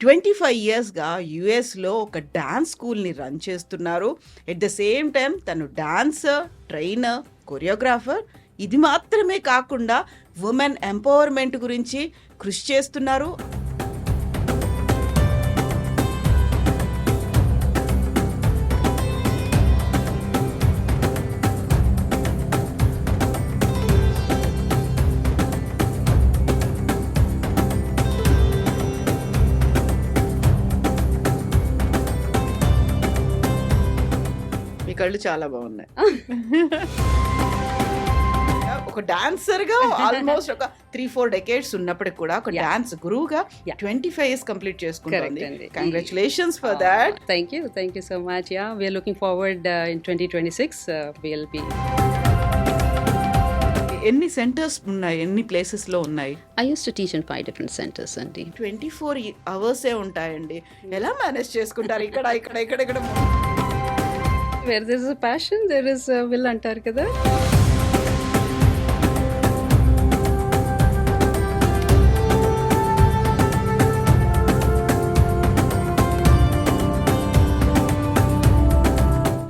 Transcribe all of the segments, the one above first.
25 ఇయర్స్‌గా యూఎస్‌లో ఒక డాన్స్ స్కూల్‌ని రన్ చేస్తున్నారు. ఎట్ ద సేమ్ టైమ్ తను డాన్సర్, ట్రైనర్, కొరియోగ్రాఫర్. ఇది మాత్రమే కాకుండా వుమెన్ ఎంపవర్‌మెంట్ గురించి కృషి చేస్తున్నారు. మీ కళ్ళు చాలా బాగున్నాయి. ఒక డాన్సర్‌గా ఆల్మోస్ట్ ఒక 3-4 డెకేడ్స్ ఉన్నప్పటికి కూడా ఒక డాన్స్ గురువుగా 25 ఇయర్స్ కంప్లీట్ చేసుకుంటోంది. Congratulations for that. Thank you so much. Yeah, we are looking forward in 2026 we'll be. ఎన్ని సెంటర్స్ ఉన్నాయి? ఎన్ని ప్లేసెస్ లో ఉన్నాయి? I used to teach in 5 different centers అండి. 24 అవర్సే ఉంటాయండి. ఎలా మేనేజ్ చేసుకుంటారు? ఇక్కడ Where there is a passion, there is a will అంటారు కదా.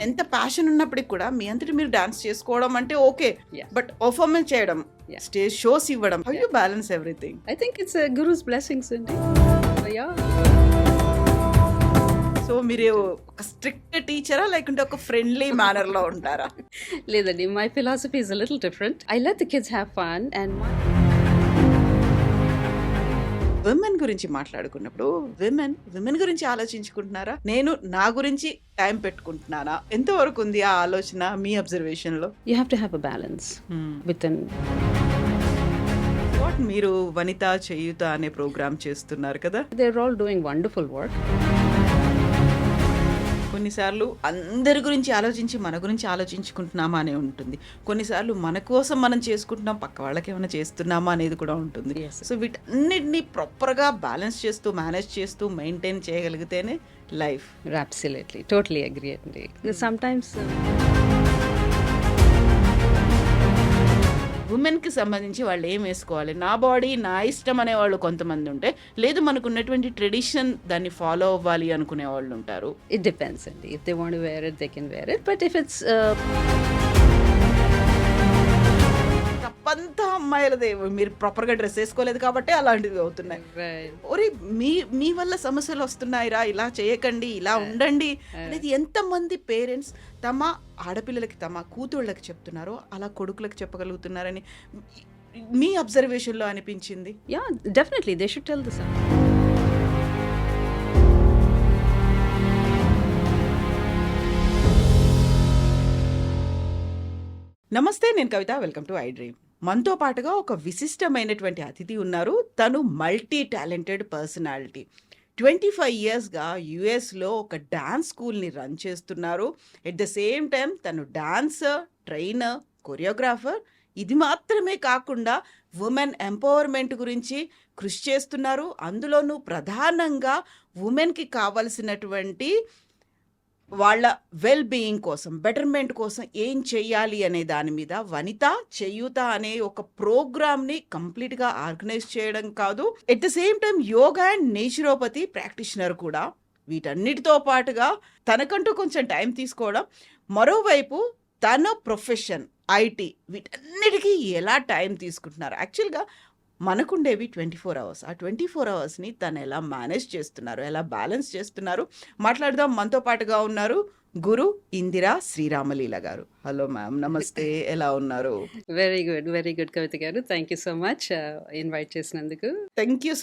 ఎంత ప్యాషన్ ఉన్నప్పటికి కూడా మీ అంతటి మీరు డాన్స్ చేసుకోవడం అంటే ఓకే, Yeah. బట్ పర్ఫార్మెన్స్ చేయడం, Yeah. స్టేజ్ షోస్ ఇవ్వడం, how you balance everything? I think it's a guru's blessings అండి. Yeah. సో మీరు ఒక స్ట్రిక్ట్ టీచరా లేకుంటే ఒక ఫ్రెండ్లీ మేనర్ లో ఉంటారా? లేదండి, my philosophy is a little different. I let the kids have fun and women గురించి మాట్లాడుకున్నప్పుడు విమెన్ గురించి ఆలోచించుకుంటున్నారా? నేను నా గురించి టైం పెట్టుకుంటున్నానా? ఎంతవరకు ఉంది ఆ ఆలోచన మీ అబ్జర్వేషన్ లో? you have to have a balance within. What మీరు వనిత చేయుత అనే ప్రోగ్రామ్ చేస్తున్నారు కదా? They're all doing wonderful work. కొన్నిసార్లు అందరి గురించి ఆలోచించి మన గురించి ఆలోచించుకుంటున్నామా అనే ఉంటుంది. కొన్నిసార్లు మన కోసం మనం చేసుకుంటున్నాం, పక్క వాళ్ళకి ఏమైనా చేస్తున్నామా అనేది కూడా ఉంటుంది. Yes. సో వీటన్నిటిని ప్రాపర్గా బ్యాలెన్స్ చేస్తూ మేనేజ్ చేస్తూ మెయింటైన్ చేయగలిగితేనే లైఫ్. Absolutely, totally agree అండి. Sometimes ఉమెన్కి సంబంధించి వాళ్ళు ఏం వేసుకోవాలి, నా బాడీ నా ఇష్టం అనేవాళ్ళు కొంతమంది ఉంటే, లేదు మనకు ఉన్నటువంటి ట్రెడిషన్ దాన్ని ఫాలో అవ్వాలి అనుకునే వాళ్ళు ఉంటారు. it depends అండి. If they want to wear it, they can wear it. But if it's తప్పంతా అమ్మాయిలదే, మీరు ప్రాపర్గా డ్రెస్ వేసుకోలేదు కాబట్టి అలాంటివి అవుతున్నాయి. right. ఒరే మీ వల్ల సమస్యలు వస్తున్నాయిరా, ఇలా చేయకండి, ఇలా ఉండండి అనేది ఎంతమంది పేరెంట్స్ తమ ఆడపిల్లలకి తమ కూతుళ్ళకి చెప్తున్నారో అలా కొడుకులకు చెప్పగలుగుతున్నారని మీ అబ్జర్వేషన్లో అనిపించింది? Yeah, definitely they should tell the son. నమస్తే, నేను కవిత. Welcome to iDream. మనతో పాటుగా ఒక విశిష్టమైనటువంటి అతిథి ఉన్నారు. తను మల్టీ టాలెంటెడ్ పర్సనాలిటీ. 25 ఇయర్స్‌గా యూఎస్‌లో ఒక డాన్స్ స్కూల్‌ని రన్ చేస్తున్నారు. ఎట్ ద సేమ్ టైమ్ తను డాన్సర్, ట్రైనర్, కొరియోగ్రాఫర్. ఇది మాత్రమే కాకుండా వుమెన్ ఎంపవర్మెంట్ గురించి కృషి చేస్తున్నారు. అందులోనూ ప్రధానంగా వుమెన్కి కావలసినటువంటి వాళ్ళ వెల్ బీయింగ్ కోసం, బెటర్మెంట్ కోసం ఏం చెయ్యాలి అనే దాని మీద వనిత చేయూత అనే ఒక ప్రోగ్రామ్ని కంప్లీట్గా ఆర్గనైజ్ చేయడం కాదు, at the same time yoga and naturopathy practitioner కూడా. వీటన్నిటితో పాటుగా తనకంటూ కొంచెం టైం తీసుకోవడం, మరోవైపు తన ప్రొఫెషన్ ఐటీ, వీటన్నిటికీ ఎలా టైం తీసుకుంటున్నారు? యాక్చువల్గా మనకుండేవి 24 అవర్స్. ఆ 24 అవర్స్ని తను ఎలా మేనేజ్ చేస్తున్నారు, ఎలా బ్యాలెన్స్ చేస్తున్నారు మాట్లాడదాం. మనతో పాటుగా ఉన్నారు గురు ఇందిరా శ్రీరామ లీల గారు. హలో మ్యామ్, నమస్తే. ఎలా ఉన్నారు? Very good Kavitha garu. Thank you so much invite చేసినందుకు. Thank you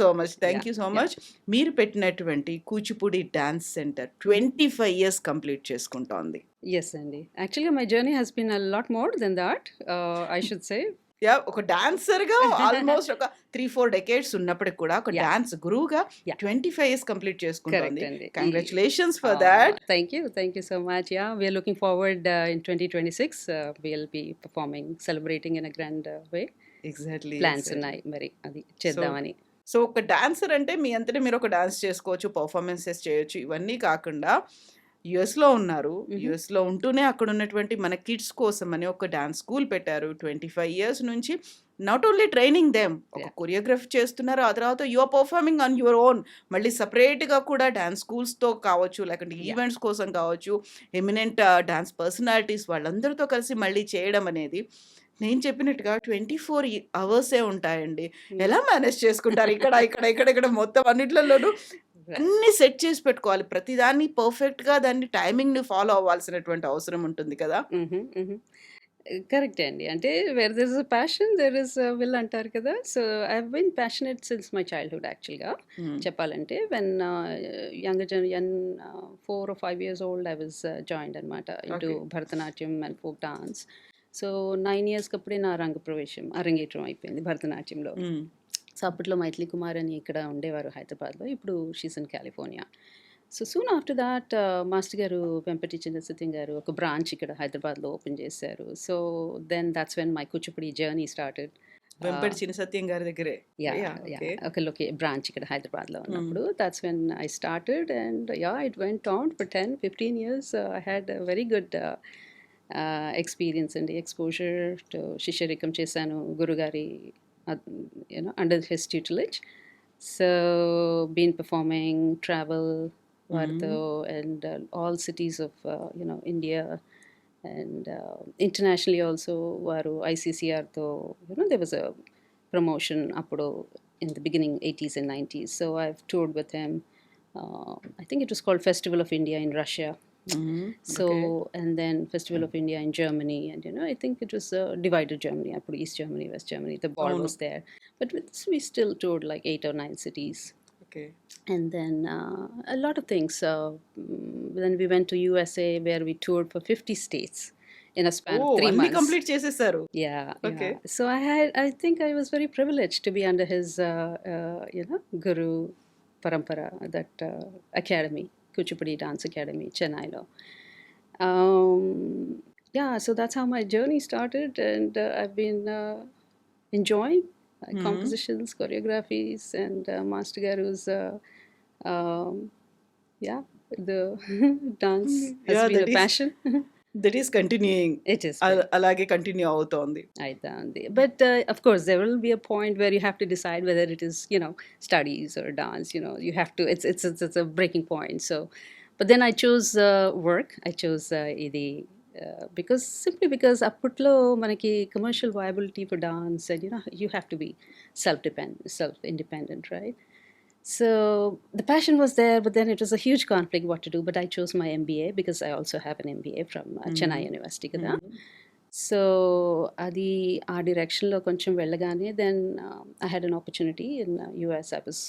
so much. మీరు పెట్టినటువంటి Kuchipudi dance centre 25 years complete చేసుకుంటోంది. ఎస్ అండి, యాక్చువల్గా my journey has been a lot more than that, I should say. ఒక డాన్సర్గా ఆల్మోస్ట్ ఒక 3-4 డెకేడ్స్ ఉన్నప్పటికి కూడా ఒక డాన్స్ గురువుగా 25 ఇయర్స్ కంప్లీట్ చేసుకుంటోంది. Congratulations for that. Thank you so much. Yeah, we are looking forward in 2026 will be performing, celebrating in a grand way. Exactly plans ఉన్నాయి, మరి అది చేద్దామని. సో ఒక డాన్సర్ అంటే మీ అంతటా మీరు ఒక డాన్స్ చేసుకోవచ్చు, పర్ఫార్మెన్సెస్ చేయొచ్చు. ఇవన్నీ కాకుండా యుఎస్లో ఉన్నారు. యుఎస్లో ఉంటూనే అక్కడ ఉన్నటువంటి మన కిడ్స్ కోసం అని ఒక డాన్స్ స్కూల్ పెట్టారు. 25 ఇయర్స్ నుంచి నాట్ ఓన్లీ ట్రైనింగ్ దెమ్, ఒక Yeah. కొరియోగ్రఫీ చేస్తున్నారు, ఆ తర్వాత you are performing on your own. మళ్ళీ సెపరేట్‌గా కూడా డాన్స్ స్కూల్స్‌తో కావచ్చు, లేకుంటే Yeah. ఈవెంట్స్ కోసం కావచ్చు, ఎమినెంట్ డాన్స్ పర్సనాలిటీస్ వాళ్ళందరితో కలిసి మళ్ళీ చేయడం అనేది, నేను చెప్పినట్టుగా 24 అవర్సే ఉంటాయండి. Mm. ఎలా మేనేజ్ చేసుకుంటారు? ఇక్కడ మొత్తం అన్నిట్లలోనూ Right. అన్నీ సెట్ చేసి పెట్టుకోవాలి. ప్రతిదాన్ని పర్ఫెక్ట్‌గా దాన్ని టైమింగ్‌ని ఫాలో అవ్వాల్సినటువంటి అవసరం ఉంటుంది కదా! Mhm. Mhm. కరెక్టే అండి. అంటే where there is a passion there is a will అంటారు కదా! So, I have been passionate since my childhood యాక్చువల్‌గా హ్మ్. చెప్పాలంటే. When young 4 or 5 years old I was joined అనమాట into okay. Bharatanatyam and folk dance. So, 9 ఇయర్స్‌కప్పుడే నా అరంగేట్రం అయిపోయింది భరతనాట్యంలో. హ్మ్. So, అప్పట్లో మైథిలి కుమార్ అని ఇక్కడ ఉండేవారు హైదరాబాద్‌లో. ఇప్పుడు she's in California. So, soon after that master గారు వెంపటి చిన్న సత్యం గారు ఒక బ్రాంచ్ ఇక్కడ హైదరాబాద్‌లో ఓపెన్ చేశారు. So, then that's when my Kuchipudi journey started. Vempati Chinna Satyam గారి దగ్గరే. యాహ్! యాహ్! యాహ్! ఓకే. ఒక బ్రాంచ్ ఇక్కడ హైదరాబాద్‌లో హ్మ్. ఉన్నప్పుడు that's when I started and yeah! It went on for 10, 15 years. I had a very good experience అండి. Exposure to శిష్యరికం చేశాను గురుగారి under his tutelage. So, been performing, travel వారితో hmm. And all cities of India and internationally also వారు ఐసీసీఆర్‌తో there was a promotion అప్పుడు in the beginning 80s and 90s. So I've toured with him. I think it was called Festival of India in Russia. హ్మ్. So okay. and then Festival of India in Germany, and I think it was divided Germany. Appudu East Germany, West Germany. The ball అవును. was there, but we still toured like 8 or 9 cities. Okay. And then a lot of things. Then we went to USA where we toured for 50 states in a span of ఓహ్! 3 అన్నీ months. Complete చేసేసారు. Yeah, okay. yeah. So I think I was very privileged to be under his, Guru Parampara, that academy, Kuchipudi Dance Academy, Chennai lo. Yeah, so that's how my journey started, and I've been enjoying హ్మ్. compositions, choreographies, and Master Garu's, um, yeah, the dance has yeah! been a passion. That is continuing. It is been. అలాగే continue అవుతోంది. Aitandi. But of course, there will be a point where you have to decide whether it is, studies or dance. You have to. It's a breaking point. So, but then I chose work. I chose idi because simply because apputlo manaki commercial viability for dance, and you have to be self-independent, right? So the passion was there, but then it was a huge conflict what to do. But I chose my MBA because I also have an MBA from Chennai University kada. So అది ఆ డైరెక్షన్లో కొంచెం వెళ్ళగానే then I had an opportunity in US. I was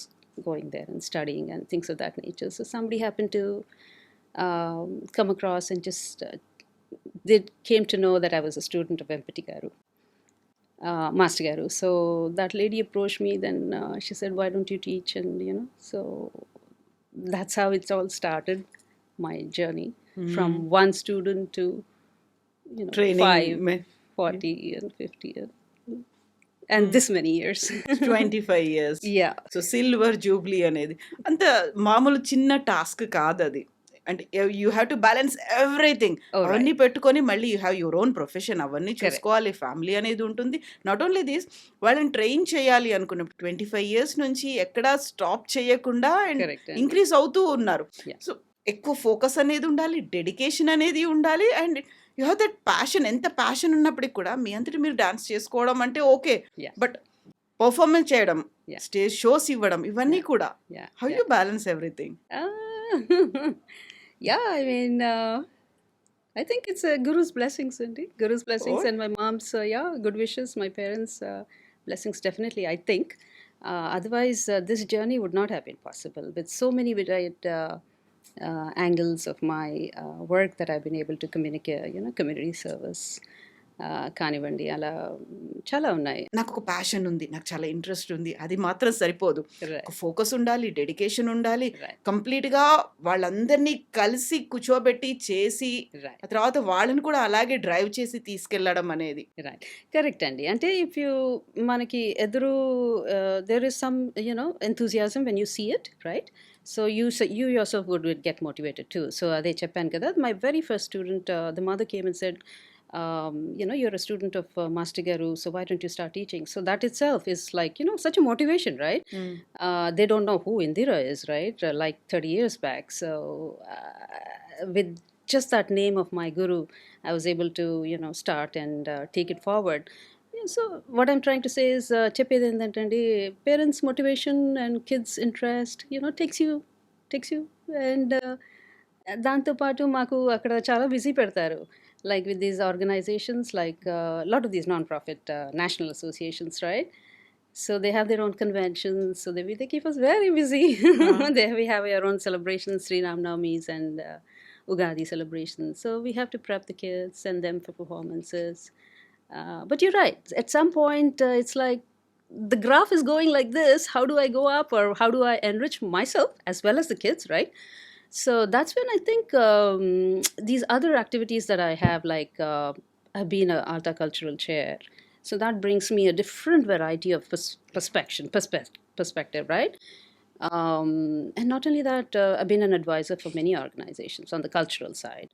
going there and studying and things of that nature. So somebody happen to come across and just they came to know that I was a student of Empati Garu, Master Garu. So that lady approached me, then she said, why don't you teach? And so that's how it all started, my journey from one student to training 5, 40 and 50 and this many years. 25 years. Yeah. So silver Jubilee అనేది అంత మామూలు చిన్న task కాదది. అంటే you have to balance everything. Oh, అవన్నీ right. పెట్టుకొని మళ్ళీ you have your own profession, అవన్నీ Correct. చూసుకోవాలి, ఫ్యామిలీ అనేది ఉంటుంది. నాట్ ఓన్లీ దిస్, వాళ్ళని ట్రైన్ చేయాలి అనుకున్నప్పుడు 25 ఇయర్స్ నుంచి ఎక్కడా స్టాప్ చేయకుండా అండ్ Correct. And ఇంక్రీజ్ అవుతూ ఉన్నారు. yeah. సో ఎక్కువ ఫోకస్ అనేది ఉండాలి, డెడికేషన్ అనేది ఉండాలి, and you have that passion. ఎంత ప్యాషన్ ఉన్నప్పటికి కూడా మీ అంతటి మీరు డాన్స్ చేసుకోవడం అంటే ఓకే, Yeah. బట్ పర్ఫార్మెన్స్ చేయడం, Yeah. స్టేజ్ షోస్ ఇవ్వడం, ఇవన్నీ Yeah. కూడా Yeah. How Yeah. You balance everything? Yeah, I mean, I think it's Guru's blessings, Cindy. Guru's blessings oh and my mom's, good wishes, my parents' blessings, definitely, I think. Otherwise, this journey would not have been possible with so many varied angles of my work that I've been able to communicate, community service. కానివ్వండి అలా చాలా ఉన్నాయి. నాకు ఒక passion ఉంది, నాకు చాలా interest ఉంది, అది మాత్రం సరిపోదు. Right. ఒక ఫోకస్ ఉండాలి, డెడికేషన్ ఉండాలి, Right. కంప్లీట్గా వాళ్ళందరినీ కలిసి కూర్చోబెట్టి చేసి Right. ఆ తర్వాత వాళ్ళని కూడా అలాగే డ్రైవ్ చేసి తీసుకెళ్ళడం అనేది. రైట్ కరెక్ట్ అండి. అంటే ఇఫ్ యూ మనకి ఎదురు there is some enthusiasm when you see it right. So you yourself would get motivated to. So అదే చెప్పాను కదా, my very first student the mother came and said, you're a student of Master Garu, so why don't you start teaching? So that itself is like, such a motivation, right? They don't know who Indira is, right? Like 30 years back. So with just that name of my guru, I was able to, start and take it forward. Yeah, so what I'm trying to say is, చెప్పేది ఏంటంటే parents motivation and kids interest, takes you and దాంతోపాటు మాకు అక్కడ చాలా busy పెడతారు. Like with these organizations, like a lot of these non-profit national associations, right? So they have their own conventions, so they keep us very busy. There we have our own celebrations, SreeeRama Navamis and Ugadi celebrations. So we have to prep the kids, send them for performances. But you're right. At some point, it's like the graph is going like this. How do I go up, or how do I enrich myself as well as the kids, right? So that's when I think these other activities that I have, like I've been an alta cultural chair. So that brings me a different variety of perspective, right? And not only that, I've been an advisor for many organizations on the cultural side.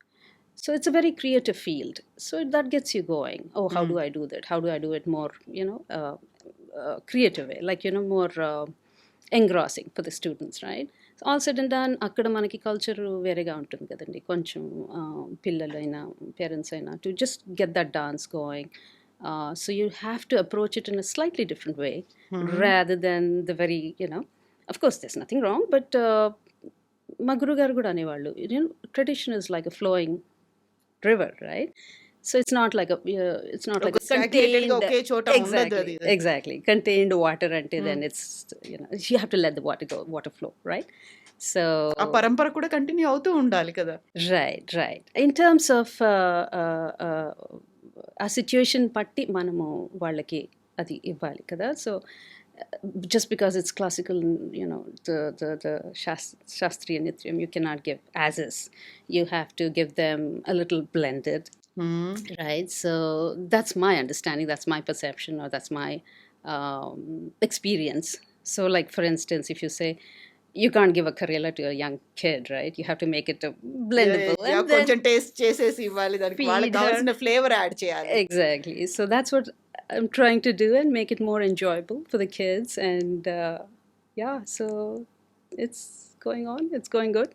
So it's a very creative field. So that gets you going. Oh, how do I do that? How do I do it more, creative way, like, more engrossing for the students, right? So all said and done, అక్కడ మనకి culture వేరేగా ఉంటుంది కదండి, కొంచెం పిల్లలైనా parents అయినా to just get that dance going. So you have to approach it in a slightly different way, rather than the very, of course there's nothing wrong, but మా గురుగారు కూడా అనేవాళ్ళు, tradition is like a flowing river, right? So it's not like a ఒక stagnated గా contained, ఒకే చోట ఉండదు అది. exactly contained water until then it's, you have to let the water flow, right? So ఆ పరంపర కూడా కంటిన్యూ అవుతూ ఉండాలి కదా. right in terms of ఆ సిచ్యుయేషన్ పట్టి మనము వాళ్ళకి అది ఇవ్వాలి కదా. So just because it's classical, the Shastriya Nityam, you cannot give as is. You have to give them a little blended, right? So that's my understanding, that's my perception, or that's my experience. So like, for instance, if you say you can't give a Karela to a young kid, right? You have to make it a blendable, Yeah, and then కొంచెం taste చేసేసి ఇవ్వాలి, దానికి feed వాళ్ళకి her. కావాల్సిన flavour add చేయాలి. Exactly. So that's what I'm trying to do, and make it more enjoyable for the kids. And yeah, so it's going on. It's going good.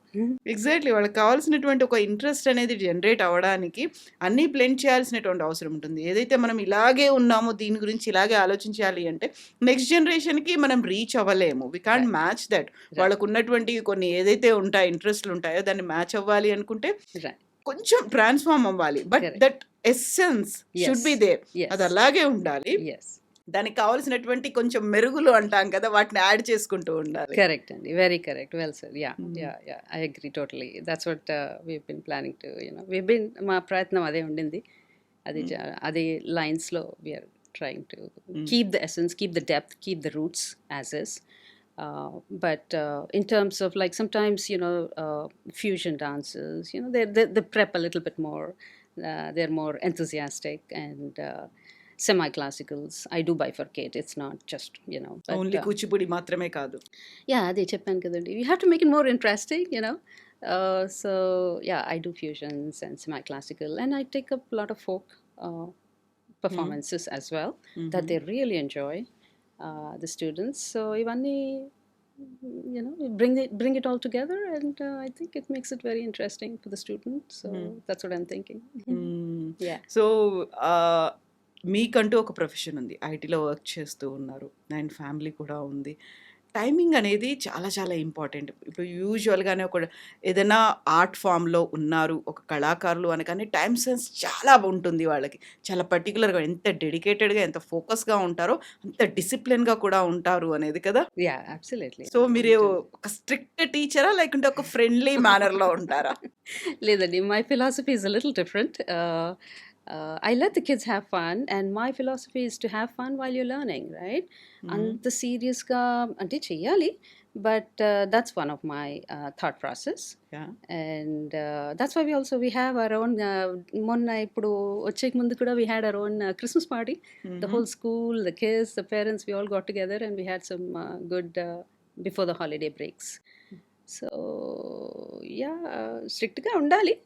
Exactly, వాళ్ళకి కావాల్సినటువంటి ఒక interest అనేది generate అవ్వడానికి అన్నీ blend చేయాల్సినటువంటి అవసరం ఉంటుంది. ఏదైతే మనం ఇలాగే ఉన్నామో దీని గురించి ఇలాగే ఆలోచించాలి అంటే నెక్స్ట్ జనరేషన్కి మనం రీచ్ అవ్వలేము. We can't Right. Match that. వాళ్ళకు ఉన్నటువంటి కొన్ని ఏదైతే ఉంటాయి ఇంట్రెస్ట్లు ఉంటాయో దాన్ని మ్యాచ్ అవ్వాలి అనుకుంటే Right. కొంచెం ట్రాన్స్ఫార్మ్ అవ్వాలి. But Correct. That essence should Yes. Be there. Yes. అది అలాగే ఉండాలి. Yes. దానికి కావాల్సినటువంటి కొంచెం మెరుగులు అంటాం కదా, వాటిని యాడ్ చేసుకుంటూ ఉండాలి. Correct, Andy. Very correct. Well said. Yeah. Mm. Yeah. I agree totally. That's what we've been planning to. We've been, మా ప్రయత్నం అదే ఉండింది. అది అదే lines లో we are trying to keep the essence, keep the depth, keep the roots as is. But in terms of, like, sometimes, fusion dances, they prep a little bit more. They're more enthusiastic, and semi-classicals, I do bifurcate. It's not just, but, only Kuchipudi మాత్రమే కాదు. yeah, అదే చెప్పాను కదండి. You have to make it more interesting, So yeah, I do fusions and semi-classical, and I take up a lot of folk performances as well, that they really enjoy, the students. So ఇవన్నీ, bring it all together, and I think it makes it very interesting for the student. So that's what I'm thinking. Yeah. So మీకంటూ ఒక profession ఉంది, ఐటీలో work చేస్తూ ఉన్నారు, and family కూడా ఉంది. Timing అనేది చాలా చాలా ఇంపార్టెంట్. ఇప్పుడు యూజువల్గానే ఒక ఏదైనా ఆర్ట్ ఫామ్లో ఉన్నారు ఒక కళాకారులు అనగానే టైం సెన్స్ చాలా ఉంటుంది వాళ్ళకి. చాలా పర్టికులర్గా, ఎంత డెడికేటెడ్గా, ఎంత ఫోకస్గా ఉంటారో అంత డిసిప్లిన్గా కూడా ఉంటారు అనేది కదా. Yeah, absolutely. సో మీరు ఒక స్ట్రిక్ట్ టీచరా, లేకుంటే ఒక ఫ్రెండ్లీ మేనర్లో ఉంటారా? లేదండి, my philosophy is a little different. I let the kids have fun, and my philosophy is to have fun while you're learning, right? అంత సీరియస్గా అంటే చెయ్యాలి, but that's one of my thought process. Yeah. And that's why we have our own, మొన్న ఇప్పుడు వచ్చేక ముందు కూడా we had our own Christmas party. The whole school, the kids, the parents, we all got together, and we had some good before the holiday breaks. So స్ట్రిక్ట్గా ఉండాలి,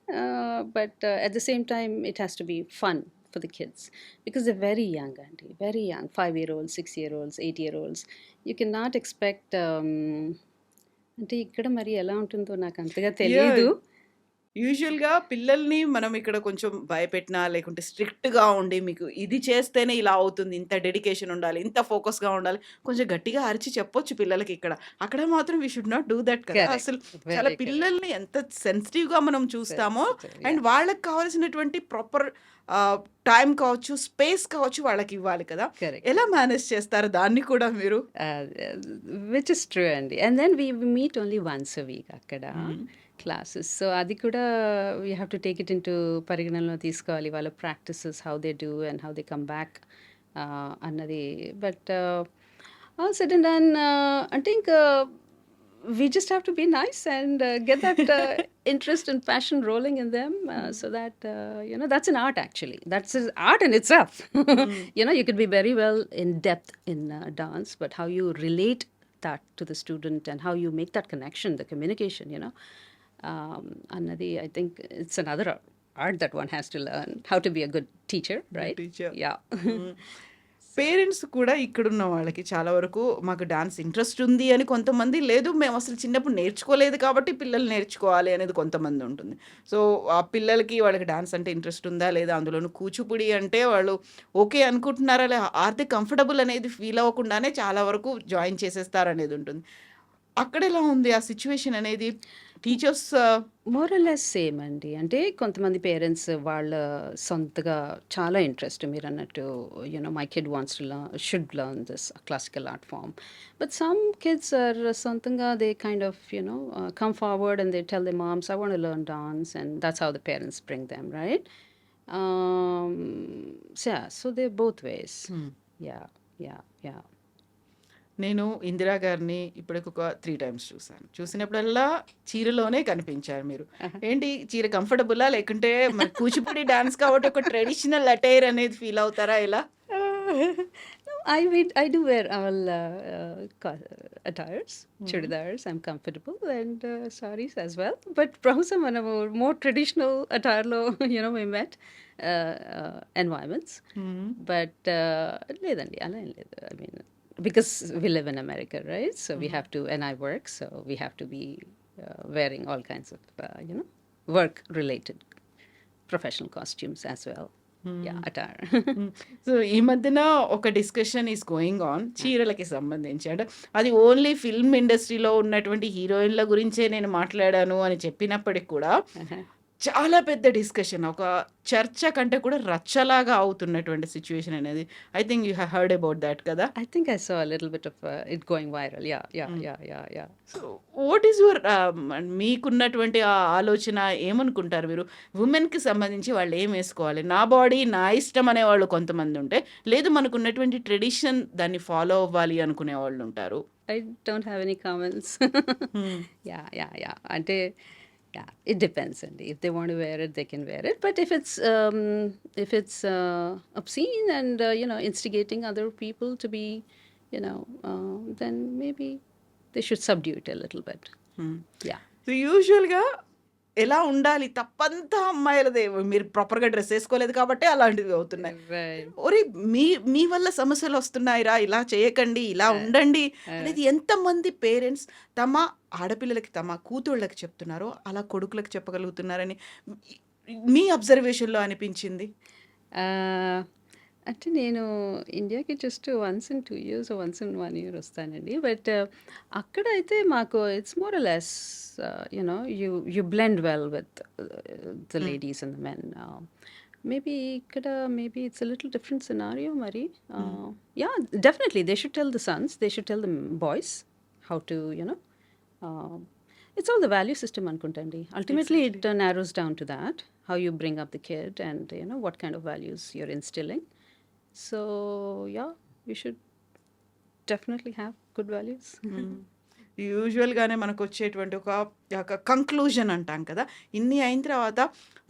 but at the same time it has to be fun for the kids because they're very young, Andy, very young, 5-year-olds, 6-year-olds, 8-year-olds. You cannot expect అంటే ఇక్కడ మరి ఎలా ఉంటుందో నాకు అంతగా yeah! తెలీదు. యూజువల్‌గా పిల్లల్ని మనం ఇక్కడ కొంచెం భయపెట్టినా, లేకుంటే స్ట్రిక్ట్‌గా ఉండి, మీకు ఇది చేస్తేనే ఇలా అవుతుంది, ఇంత డెడికేషన్ ఉండాలి, ఇంత ఫోకస్‌గా ఉండాలి, కొంచెం గట్టిగా అరిచి చెప్పొచ్చు పిల్లలకి ఇక్కడ. అక్కడ మాత్రం we should not do that కదా! కరెక్ట్, అసలు చాలా వెరీ కరెక్ట్, పిల్లల్ని ఎంత సెన్సిటివ్‌గా మనం చూస్తామో, సెన్సిటివ్, అండ్ వాళ్ళకి కావాల్సినటువంటి ప్రాపర్ టైం కావచ్చు, స్పేస్ కావచ్చు వాళ్ళకివ్వాలి కదా! కరెక్ట్. ఎలా మేనేజ్ చేస్తారు దాన్ని కూడా మీరు? విచ్ ఇస్ ట్రూ అండి. And then we meet only once a week అక్కడ హ్మ్. క్లాసెస్. సో అది కూడా we have to take it into పరిగణనలో తీసుకోవాలి, వాళ్ళ practices how they do and how they come back అన్నది. But all said and done, అంటే ఇంకా we just have to be nice and get that interest and passion rolling in them, so that that's an art actually. That's an art in itself. You could be very well in depth in dance, but how you relate that to the student and how you make that connection, the communication, annadi, I think it's another art that one has to learn how to be a good teacher, right? Teacher. Yeah. Parents కూడా ఇక్కడున్న వాళ్ళకి చాలా వరకు మాకు dance interest ఉంది అని కొంతమంది, లేదు మేము అసలు చిన్నప్పుడు నేర్చుకోలేదు కాబట్టి పిల్లలు నేర్చుకోవాలి అనేది కొంతమంది ఉంటుంది. సో ఆ పిల్లలకి వాళ్ళకి డాన్స్ అంటే ఇంట్రెస్ట్ ఉందా లేదా, అందులోనూ కూచిపూడి అంటే వాళ్ళు ఓకే అనుకుంటున్నారా, లే ఆర్ దే కంఫర్టబుల్ అనేది ఫీల్ అవ్వకుండానే చాలా వరకు జాయిన్ చేసేస్తారనేది ఉంటుంది. అక్కడ ఎలా ఉంది ఆ సిచ్యువేషన్ అనేది? Teachers more or less same అండి. అంటే కొంతమంది పేరెంట్స్ వాళ్ళ సొంతగా చాలా ఇంట్రెస్ట్ మీరన్నట్టు, my kid wants to should learn this classical art form. But some kids are సొంతంగా they kind of come forward and they tell the moms I want to learn dance, and that's how the parents bring them, right? So they both ways. Yeah, yeah, yeah. నేను ఇందిరా గారిని ఇప్పటికొక 3 times చూసాను. చూసినప్పుడల్లా చీరలోనే కనిపించారు మీరు. ఏంటి చీర కంఫర్టబులా? లేకుంటే మరి కూచిపూడి డాన్స్ కాబట్టి ఒక ట్రెడిషనల్ అటైర్ అనేది ఫీల్ అవుతారా ఎలా? No, I do wear all attires, chudidars. I'm comfortable, and sarees as well. But bhusha manamu more traditional attire lo we met environments. But ledandi ala em ledu. I mean, because we live in America, right? So we have to, and I work, so we have to be wearing all kinds of work related professional costumes as well. Yeah, attire. So ఈ మధ్యన ఒక discussion is going on చీరలకి సంబంధించి. అంటే అది only film ఇండస్ట్రీలో ఉన్నటువంటి హీరోయిన్ల గురించే నేను మాట్లాడాను అని చెప్పినప్పటికి కూడా చాలా పెద్ద డిస్కషన్, ఒక చర్చ కంటే కూడా రచ్చలాగా అవుతున్నటువంటి సిచ్యువేషన్ అనేది. I think you have heard about that కదా? I think I saw a little bit of it going viral. Yeah. So what is your మీకున్నటువంటి ఆ ఆలోచన ఏమనుకుంటారు మీరు? ఉమెన్‌కి సంబంధించి వాళ్ళు ఏం వేసుకోవాలి? నా బాడీ నా ఇష్టం అనేవాళ్ళు కొంతమంది ఉంటే, లేదు మనకున్నటువంటి ట్రెడిషన్ దాన్ని ఫాలో అవ్వాలి అనుకునే వాళ్ళు ఉంటారు. I don't have any comments. Yeah. Ante, yeah, it depends. And if they want to wear it, they can wear it. But if it's obscene and instigating other people to be, then maybe they should subdue it a little bit. Yeah. So యూజువల్‌గా ఎలా ఉండాలి? తప్పంతా అమ్మాయిలదే. మీరు ప్రాపర్‌గా dress ఏసుకోలేదు కాబట్టే అలాంటివి అవుతున్నాయి. Right. ఒరేయ్! మీ వల్ల సమస్యలొస్తున్నాయిరా, ఇలా చేయకండి, ఇలా ఉండండి అనేది ఎంతమంది పేరెంట్స్ తమ ఆడపిల్లలకి, తమ కూతుళ్ళకి చెప్తున్నారో, అలా కొడుకులకి చెప్పగలుగుతున్నారని మీ అబ్జర్వేషన్‌లో అనిపించింది? అంటే నేను ఇండియాకి just once in 2 years once in 1 year వస్తానండి. బట్ అక్కడైతే మాకు it's more or less you blend well with the ladies and the men. Maybe ఇక్కడ maybe it's a little different scenario మరి. Yeah, definitely they should tell the sons, they should tell the boys how to it's all the value system అనుకుంటండి. Ultimately it narrows down to that, how you bring up the kid and what kind of values you're instilling. So yeah, you should definitely have good values. యూజువల్‌గానే మనకొచ్చేటువంటి ఒక conclusion అంటాం కదా! ఇన్ని అయిన తర్వాత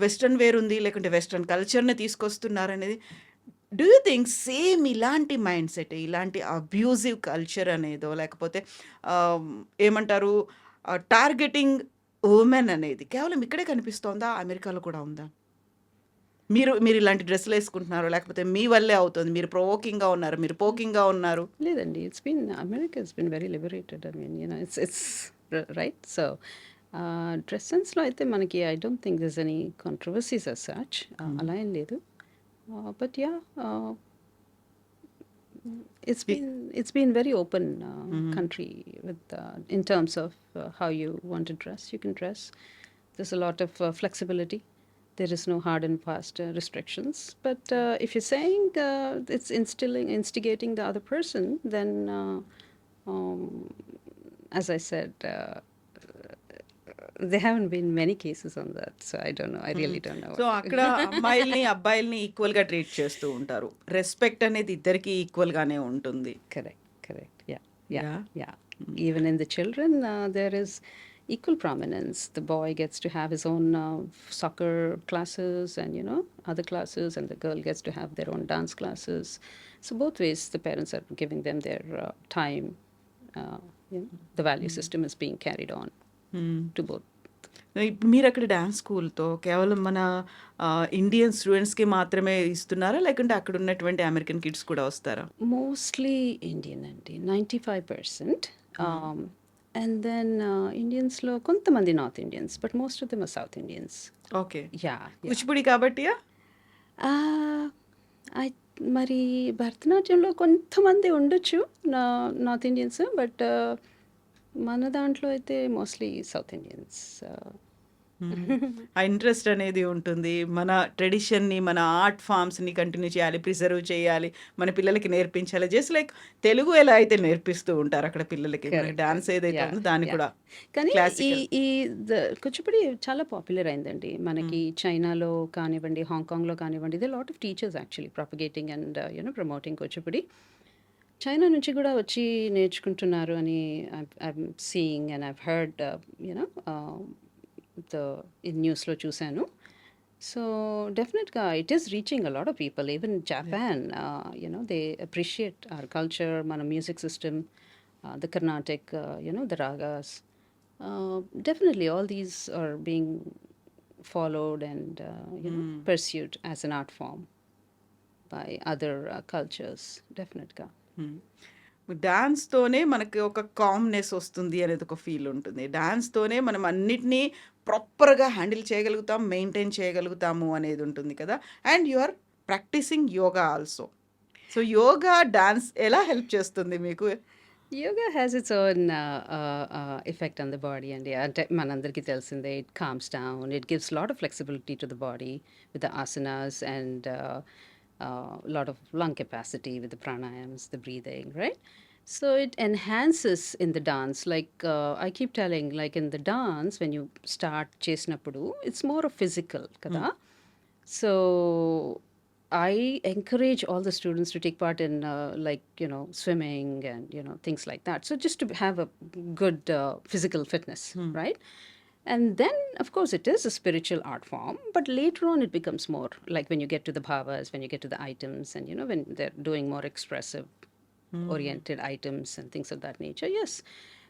western wear ఉంది, లేకుంటే western కల్చర్‌ని తీసుకొస్తున్నారనేది, do you think same ఇలాంటి మైండ్ సెట్, ఇలాంటి అబ్యూజివ్ కల్చర్ అనేదో, లేకపోతే ఏమంటారు టార్గెటింగ్ ఉమెన్ అనేది కేవలం ఇక్కడే కనిపిస్తోందా? అమెరికాలో కూడా ఉందా? మీరు ఇలాంటి డ్రెస్సులేసుకుంటున్నారో, లేకపోతే మీ వల్లే అవుతుంది. మీరు ప్రొవోకింగ్‌గా ఉన్నారు. మీరు పోకింగ్‌గా ఉన్నారు. లేదండి. America has been very liberated. I mean it's right. So dress సెన్స్‌లో అయితే మనకి I don't think there's any controversies as such. అలా ఏం లేదు. But yeah! ఇ it's been very open హ్మ్. country with in terms of how you want to dress. You can dress. There's a lot of flexibility. There is no hard and fast restrictions. But if you're saying it's instigating the other person, then um, as I said, there haven't been many cases on that. So I don't know. I హ్మ్. really don't know so, what అక్కడ అమ్మాయిల్ని, అబ్బాయిల్ని ఈక్వల్‌గా treat చేస్తూ ఉంటారు. Respect అనేది ఇద్దరికీ ఈక్వల్‌గానే ఉంటుంది. Correct. Yeah. Yeah! Even in the children, there is equal prominence. The boy gets to have his own soccer classes and, other classes, and the girl gets to have their own dance classes. So both ways, the parents are giving them their time. Uh, the value system is being carried on హ్మ్. to both. మీరక్కడ dance స్కూల్‌తో కేవలం మన Indian స్టూడెంట్స్‌కి మాత్రమే ఇస్తున్నారా? లేకుంటే అక్కడ ఉన్నటువంటి అమెరికన్ కిడ్స్ కూడా వస్తారా? Mostly Indian అండి. 95%. హ్మ్. Um, and then Indiansలో కొంతమంది North Indians, but most of them are South Indians. Okay. Yeah. Kuchipudi కాబట్టియా? ఐ మరి భరతనాట్యంలో కొంతమంది ఉండొచ్చు నార్త్ ఇండియన్స్. బట్ మన దాంట్లో అయితే మోస్ట్లీ సౌత్ ఇండియన్స్. ఆ ఇంట్రెస్ట్ అనేది ఉంటుంది. మన ట్రెడిషన్‌ని, మన ఆర్ట్ ఫార్మ్స్‌ని కంటిన్యూ చేయాలి, ప్రిజర్వ్ చేయాలి, మన పిల్లలకి నేర్పించాలి. జస్ట్ లైక్ తెలుగు ఎలా అయితే నేర్పిస్తూ ఉంటారో అక్కడ పిల్లలకి, మనకి డాన్స్ ఏదైతే యా ఉందో దాన్ని యా కూడా కానీ ఈ క్లాసికల్. ఈ కూచిపూడి చాలా పాపులర్ అయిందండి మనకి. చైనాలో కానివ్వండి, హాంకాంగ్లో కానివ్వండి, they lot of teachers actually propagating and promoting Kuchipudi. China నుంచి కూడా వచ్చి నేర్చుకుంటున్నారు అని I'm seeing and I've heard you know the in న్యూస్లో చూశాను. సో డెఫినెట్గా it is reaching a lot of people. Even Japan they appreciate our culture, మన music system, the Carnatic, the ragas. Definitely, all these are being followed and pursued as an art form by other cultures. Definitely. డాన్స్‌తోనే మనకి ఒక calmness వస్తుంది అనేది ఒక feel ఉంటుంది. డాన్స్‌తోనే మనం అన్నిటిని ప్రాపర్‌గా హ్యాండిల్ చేయగలుగుతాం, మెయింటైన్ చేయగలుగుతాము అనేది ఉంటుంది కదా! And you are practising yoga also. So, yoga, dance ఎలా హెల్ప్ చేస్తుంది మీకు? Yoga has its own effect on the body, and manandarki telsinde, it calms down. It gives a lot of flexibility to the body with the asanas and lot of lung capacity with the pranayams, the breathing, right? So it enhances in the dance. Like I keep telling, like in the dance, when you start chesnapudu, it's more of physical, kada. So I encourage all the students to take part in swimming and things like that. So just to have a good physical fitness, right? And then of course it is a spiritual art form, but later on it becomes more like when you get to the bhavas, when you get to the items, and when they're doing more expressive oriented items and things of that nature. Yes,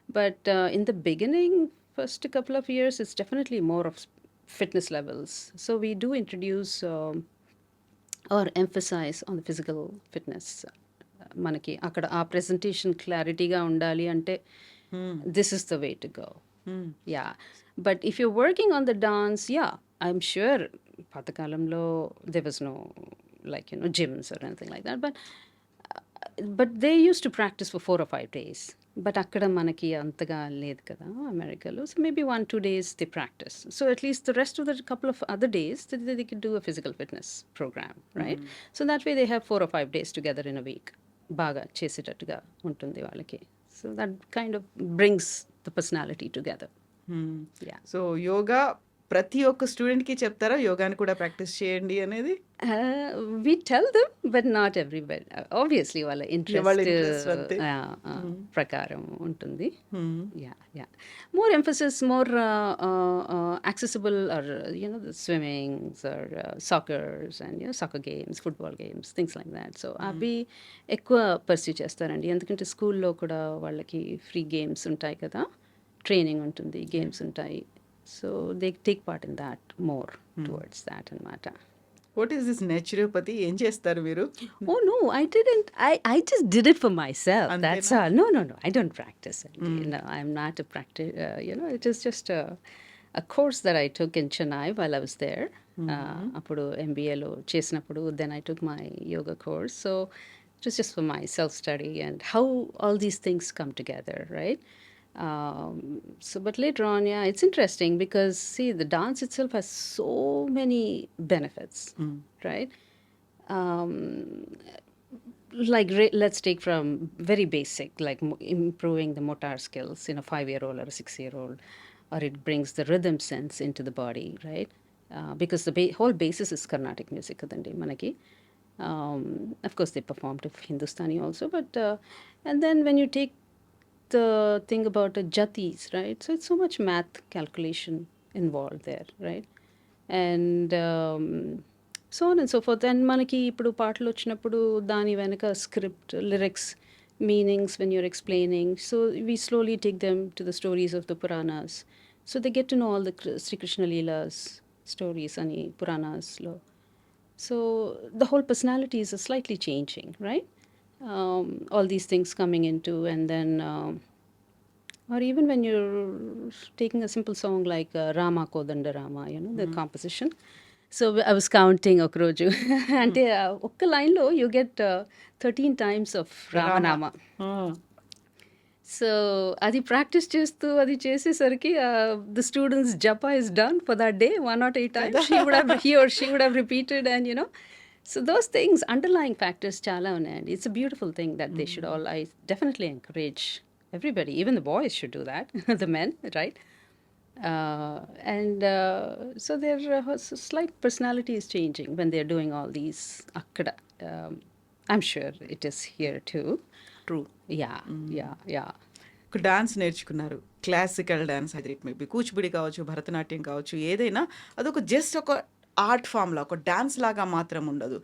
but in the beginning, first couple of years, it's definitely more of fitness levels. So we do introduce or emphasize on the physical fitness. మనకి అక్కడ ఆ presentation క్లారిటీగా ఉండాలి అంటే this is the way to go. Yeah but if you working on the dance, yeah I'm sure పాతకాలంలో there was no like gyms or anything like that. But they use to practice for 4 or 5 days. But అక్కడ మనకి అంతగా లేదు కదా అమెరికాలో. So maybe 1-2 days they practice. So at least the rest of the couple of other days they can do a physical fitness programme, right? So that way they have 4 or 5 days together in a week. బాగా చేసేటట్టుగా ఉంటుంది వాళ్ళకి. So that kind of brings the personality together. Yeah so, yoga ప్రతి ఒక్క స్టూడెంట్‌కి చెప్తారా? యోగాని కూడా ప్రాక్టీస్ చేయండి అనేది? We tell them, but not everybody. Obviously, వాళ్ళ వాళ్ళ ఇంట్రెస్ట్ ఇంట్రెస్ట్ అంతే. ప్రకారం ఉంటుంది. హ్మ్. Yeah. More emphasis, more accessible, or the swimmings or soccers and soccer games, football games, things like that. So అవి ఎక్కువ పర్సూ చేస్తారండి. ఎందుకంటే స్కూల్లో కూడా వాళ్ళకి ఫ్రీ గేమ్స్ ఉంటాయి కదా, ట్రైనింగ్ ఉంటుంది, గేమ్స్ ఉంటాయి. So they take part in that more towards that and matter. What is this naturopathy? ఏం చేస్తారు మీరు? Oh no, I didn't. I just did it for myself. That's అంతేనా? all. No. I don't practice it. No, I'm not a practice. It is just a course that I took in Chennai while I was there. అప్పుడు MBAలో చేసినప్పుడు then I took my yoga course. So it was just for my self study and how all these things come together, right? But later on, yeah, it's interesting because see, the dance itself has so many benefits, right? Um, like let's take from very basic, like improving the motor skills in a 5-year-old or a 6-year-old, or it brings the rhythm sense into the body, right? Because the whole basis is Carnatic music kadandi manaki. Of course they perform to Hindustani also, but and then when you take the thing about the jatis, right? So it's so much math calculation involved there, right? And so on and so forth. And మనకి ఇప్పుడు పాటలు వచ్చినప్పుడు దాని వెనక script lyrics meanings when you're explaining, so we slowly take them to the stories of the Puranas, so they get to know all the Sri Krishna Leela's stories అని Puranas లో. So the whole personality is slightly changing, right? All these things coming into, and then or even when you're taking a simple song like Rama Kodanda Rama, the composition. So I was counting Okroju. అంటే ఒక్క లైన్లో you get 13 times of Ramanama. So అది practice చేస్తూ అది చేసేసరికి the students japa is done for that day 108 times. He or she would have repeated, and so those things, underlying factors చాలా ఉన్నాయండి. It's a beautiful thing that they should all, I definitely encourage everybody, even the boys should do that, the men, right? And so their slight personality is changing when they're doing all these akkada. I'm sure it is here too. True. Yeah. ఒక dance నేర్చుకున్నారు, classical dance, అది it maybe Kuchipudi కావచ్చు, భరతనాట్యం కావచ్చు, ఏదైనా అదొక just ఒక art ఫామ్లా, ఒక dance లాగా మాత్రం ఉండదు.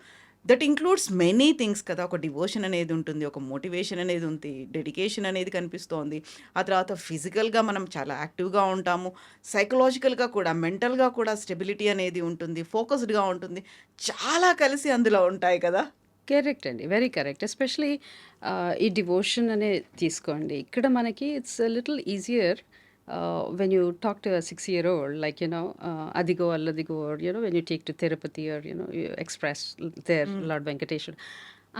దట్ ఇంక్లూడ్స్ మెనీ థింగ్స్ కదా. ఒక డివోషన్ అనేది ఉంటుంది, ఒక మోటివేషన్ అనేది ఉంది, డెడికేషన్ అనేది కనిపిస్తోంది. ఆ తర్వాత ఫిజికల్గా మనం చాలా యాక్టివ్గా ఉంటాము, సైకలాజికల్గా కూడా, మెంటల్గా కూడా స్టెబిలిటీ అనేది ఉంటుంది, ఫోకస్డ్గా ఉంటుంది. చాలా కలిసి అందులో ఉంటాయి కదా. కరెక్ట్ అండి, వెరీ కరెక్ట్. ఎస్పెషలీ ఈ డివోషన్ అనే తీసుకోండి, ఇక్కడ మనకి it's little easier when you talk to a 6-year-old, like adigo alladigo, or when you take to Tirupati, or you express there Lord Venkateshwar,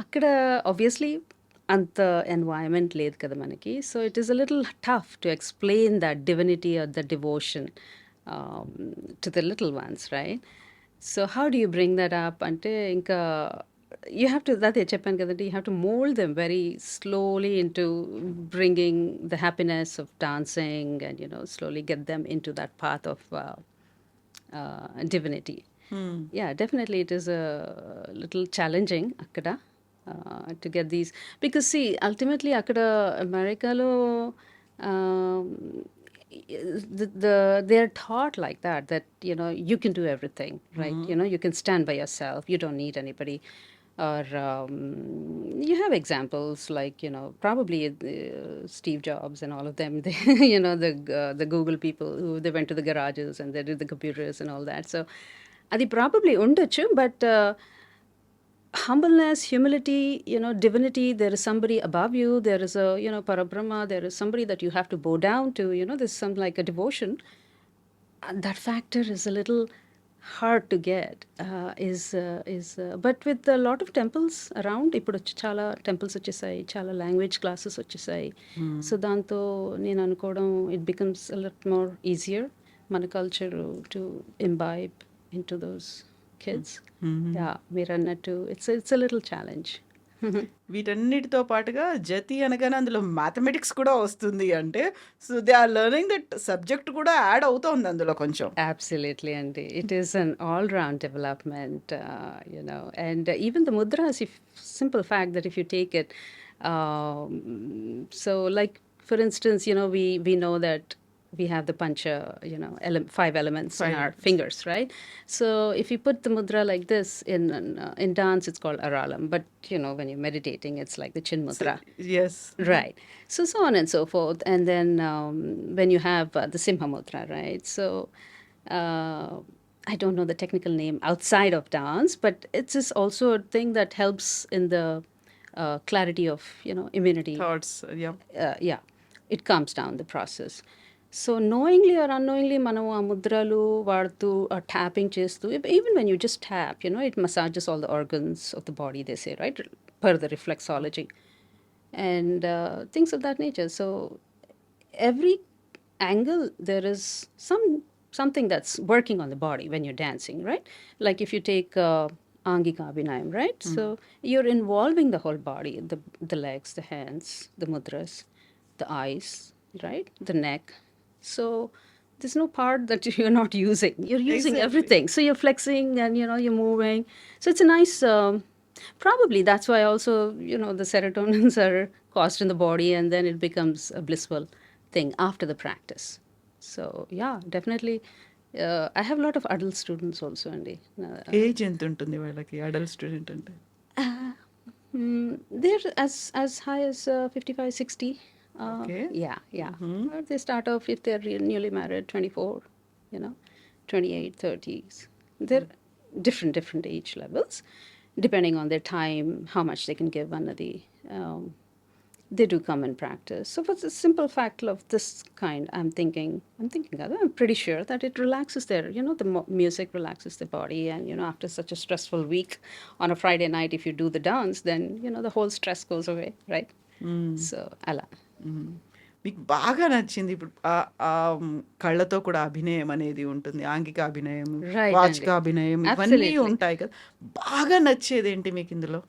akkada obviously అంత environment లేదు కదా మనకి. So it is a little tough to explain that divinity or the devotion to the little ones, right? So how do you bring that up అంటే ఇంకా you have to, అదే చెప్పాను కదండి, you have to mold them very slowly into bringing the happiness of dancing, and slowly get them into that path of divinity. Yeah, definitely it is a little challenging akkada to get these, because see, ultimately akkada Americalo they're taught like that you can do everything, right? You can stand by yourself, you don't need anybody. Or you have examples like probably Steve Jobs and all of them, they, the Google people who they went to the garages and they did the computers and all that. So adi probably undachu, but humbleness, humility, divinity, there is somebody above you, there is a Parabrahma, there is somebody that you have to bow down to, there's some like a devotion. That factor is a little hard to get, but with a lot of temples around, ఇప్పుడు చాలా temples వచ్చేసాయి, చాలా language classes వచ్చేసాయి. So దాంతో నేను అనుకోవడం it becomes a lot more easier మన culture to imbibe into those kids. Yeah, మీరు అన్నట్టు it's a little challenge. వీటన్నిటితో పాటుగా జతి అనగానే అందులో మ్యాథమెటిక్స్ కూడా వస్తుంది అంటే, so they are learning that subject కూడా యాడ్ అవుతోంది అందులో కొంచెం. Absolutely, and it is an all-round development, and even the mudras, if simple fact that if you take it, so like for instance, we know that we have the pancha, five elements in Five our elements. fingers, right? So if you put the mudra like this in dance, it's called aralam, but when you're meditating, it's like the chin mudra. Yes. Right. So on and so forth. And then when you have the Simha Mudra, right? So uh, I don't know the technical name outside of dance, but it's just also a thing that helps in the clarity of, immunity. Thoughts. Yeah. Yeah, it calms down the process. So knowingly or unknowingly, మనం ఆ ముద్రలు వాడుతూ tapping చేస్తూ, even when you just tap, it massages all the organs of the body, they say, right? Per the reflexology and things of that nature. So every angle there is something that's working on the body when you're dancing, right? Like if you take angika abhinayam, right? So you're involving the whole body, the legs, the hands, the mudras, the eyes, right? The neck. So there's no part that you're not using. You're using Exactly. everything. So you're flexing and you're moving. So it's a nice probably that's why also the serotonins are caused in the body, and then it becomes a blissful thing after the practice. So yeah, definitely. I have a lot of adult students also, Andy. Age ఎంత ఉంటుంది వాళ్ళకి adult student అంటే? They're as high as 55, 60. Okay. Yeah. They start off, if they're newly married, 24, you know, 28, 30s. They're different age levels, depending on their time, how much they can give under the. They do come and practice. So for the simple fact of this kind, I'm pretty sure that it relaxes the music relaxes the body. And, after such a stressful week on a Friday night, if you do the dance, then, the whole stress goes away, right? So, ala. మీకు బాగా నచ్చింది ఇప్పుడు కళ్ళతో కూడా అభినయం అనేది ఉంటుంది, ఆంగిక అభినయం, Right, వాచిక Andy. అభినయం, ఇవన్నీ Absolutely. ఉంటాయి కదా. బాగా నచ్చేది ఏంటి మీకు ఇందులో?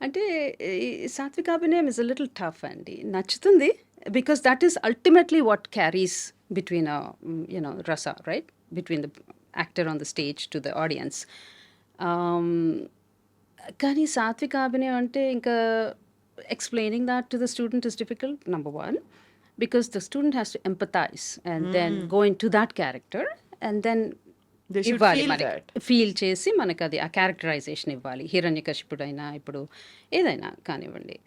అంటే సాత్విక అభినయం ఇస్ అ లిటిల్ టఫ్ అండి. నచ్చుతుంది because that is ultimately what carries between రస, right, between the actor on the stage to the audience. కానీ సాత్విక అభినయం అంటే ఇంకా explaining that to the student is difficult, number one, because the student has to empathize and then go into that character and then They should ఇవ్వాలి feel మనకి, that. Feel చేసి మనకు అది ఆ క్యారెక్టరైజేషన్ ఇవ్వాలి. హిరణ్యకశిపుడైనా ఇప్పుడు ఏదైనా కానివ్వండి,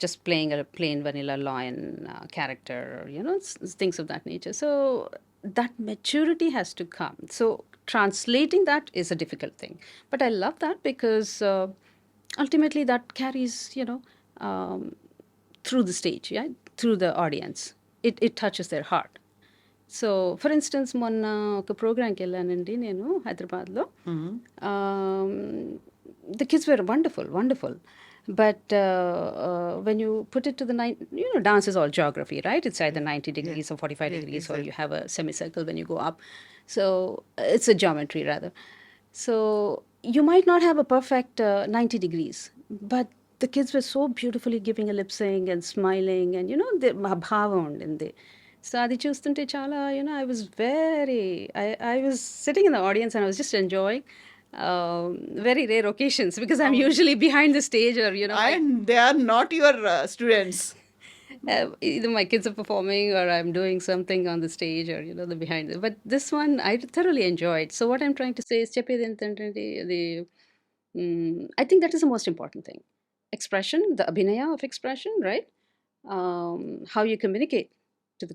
just playing plain vanilla lion character, things of that nature. So that maturity has to come. So translating that is a difficult thing, but I love that because ultimately that carries um, through the stage, yeah, through the audience. It touches their heart. So for instance మొన్న ఒక ప్రోగ్రామ్కి వెళ్ళానండి నేను హైదరాబాద్లో. The kids were wonderful but when you put it to the dance is all geography, right? It's either 90 degrees or 45 degrees, or you have a semicircle when you go up. So it's a geometry rather. So you might not have a perfect 90 degrees, but the kids were so beautifully giving a lip sync and smiling, and the bhava ఉండింది. So అది చూస్తుంటే చాలా, I was sitting in the audience and I was just enjoying very rare occasions because I'm usually behind the stage, or And they are not your students. either my kids are performing or I'm doing something on the stage, or the behind it. But this one I thoroughly enjoyed. So what I'm trying to say is చెప్పేది ఏంటంటే I think that is the most important thing. Expression, the abhinaya of expression, right? How you communicate to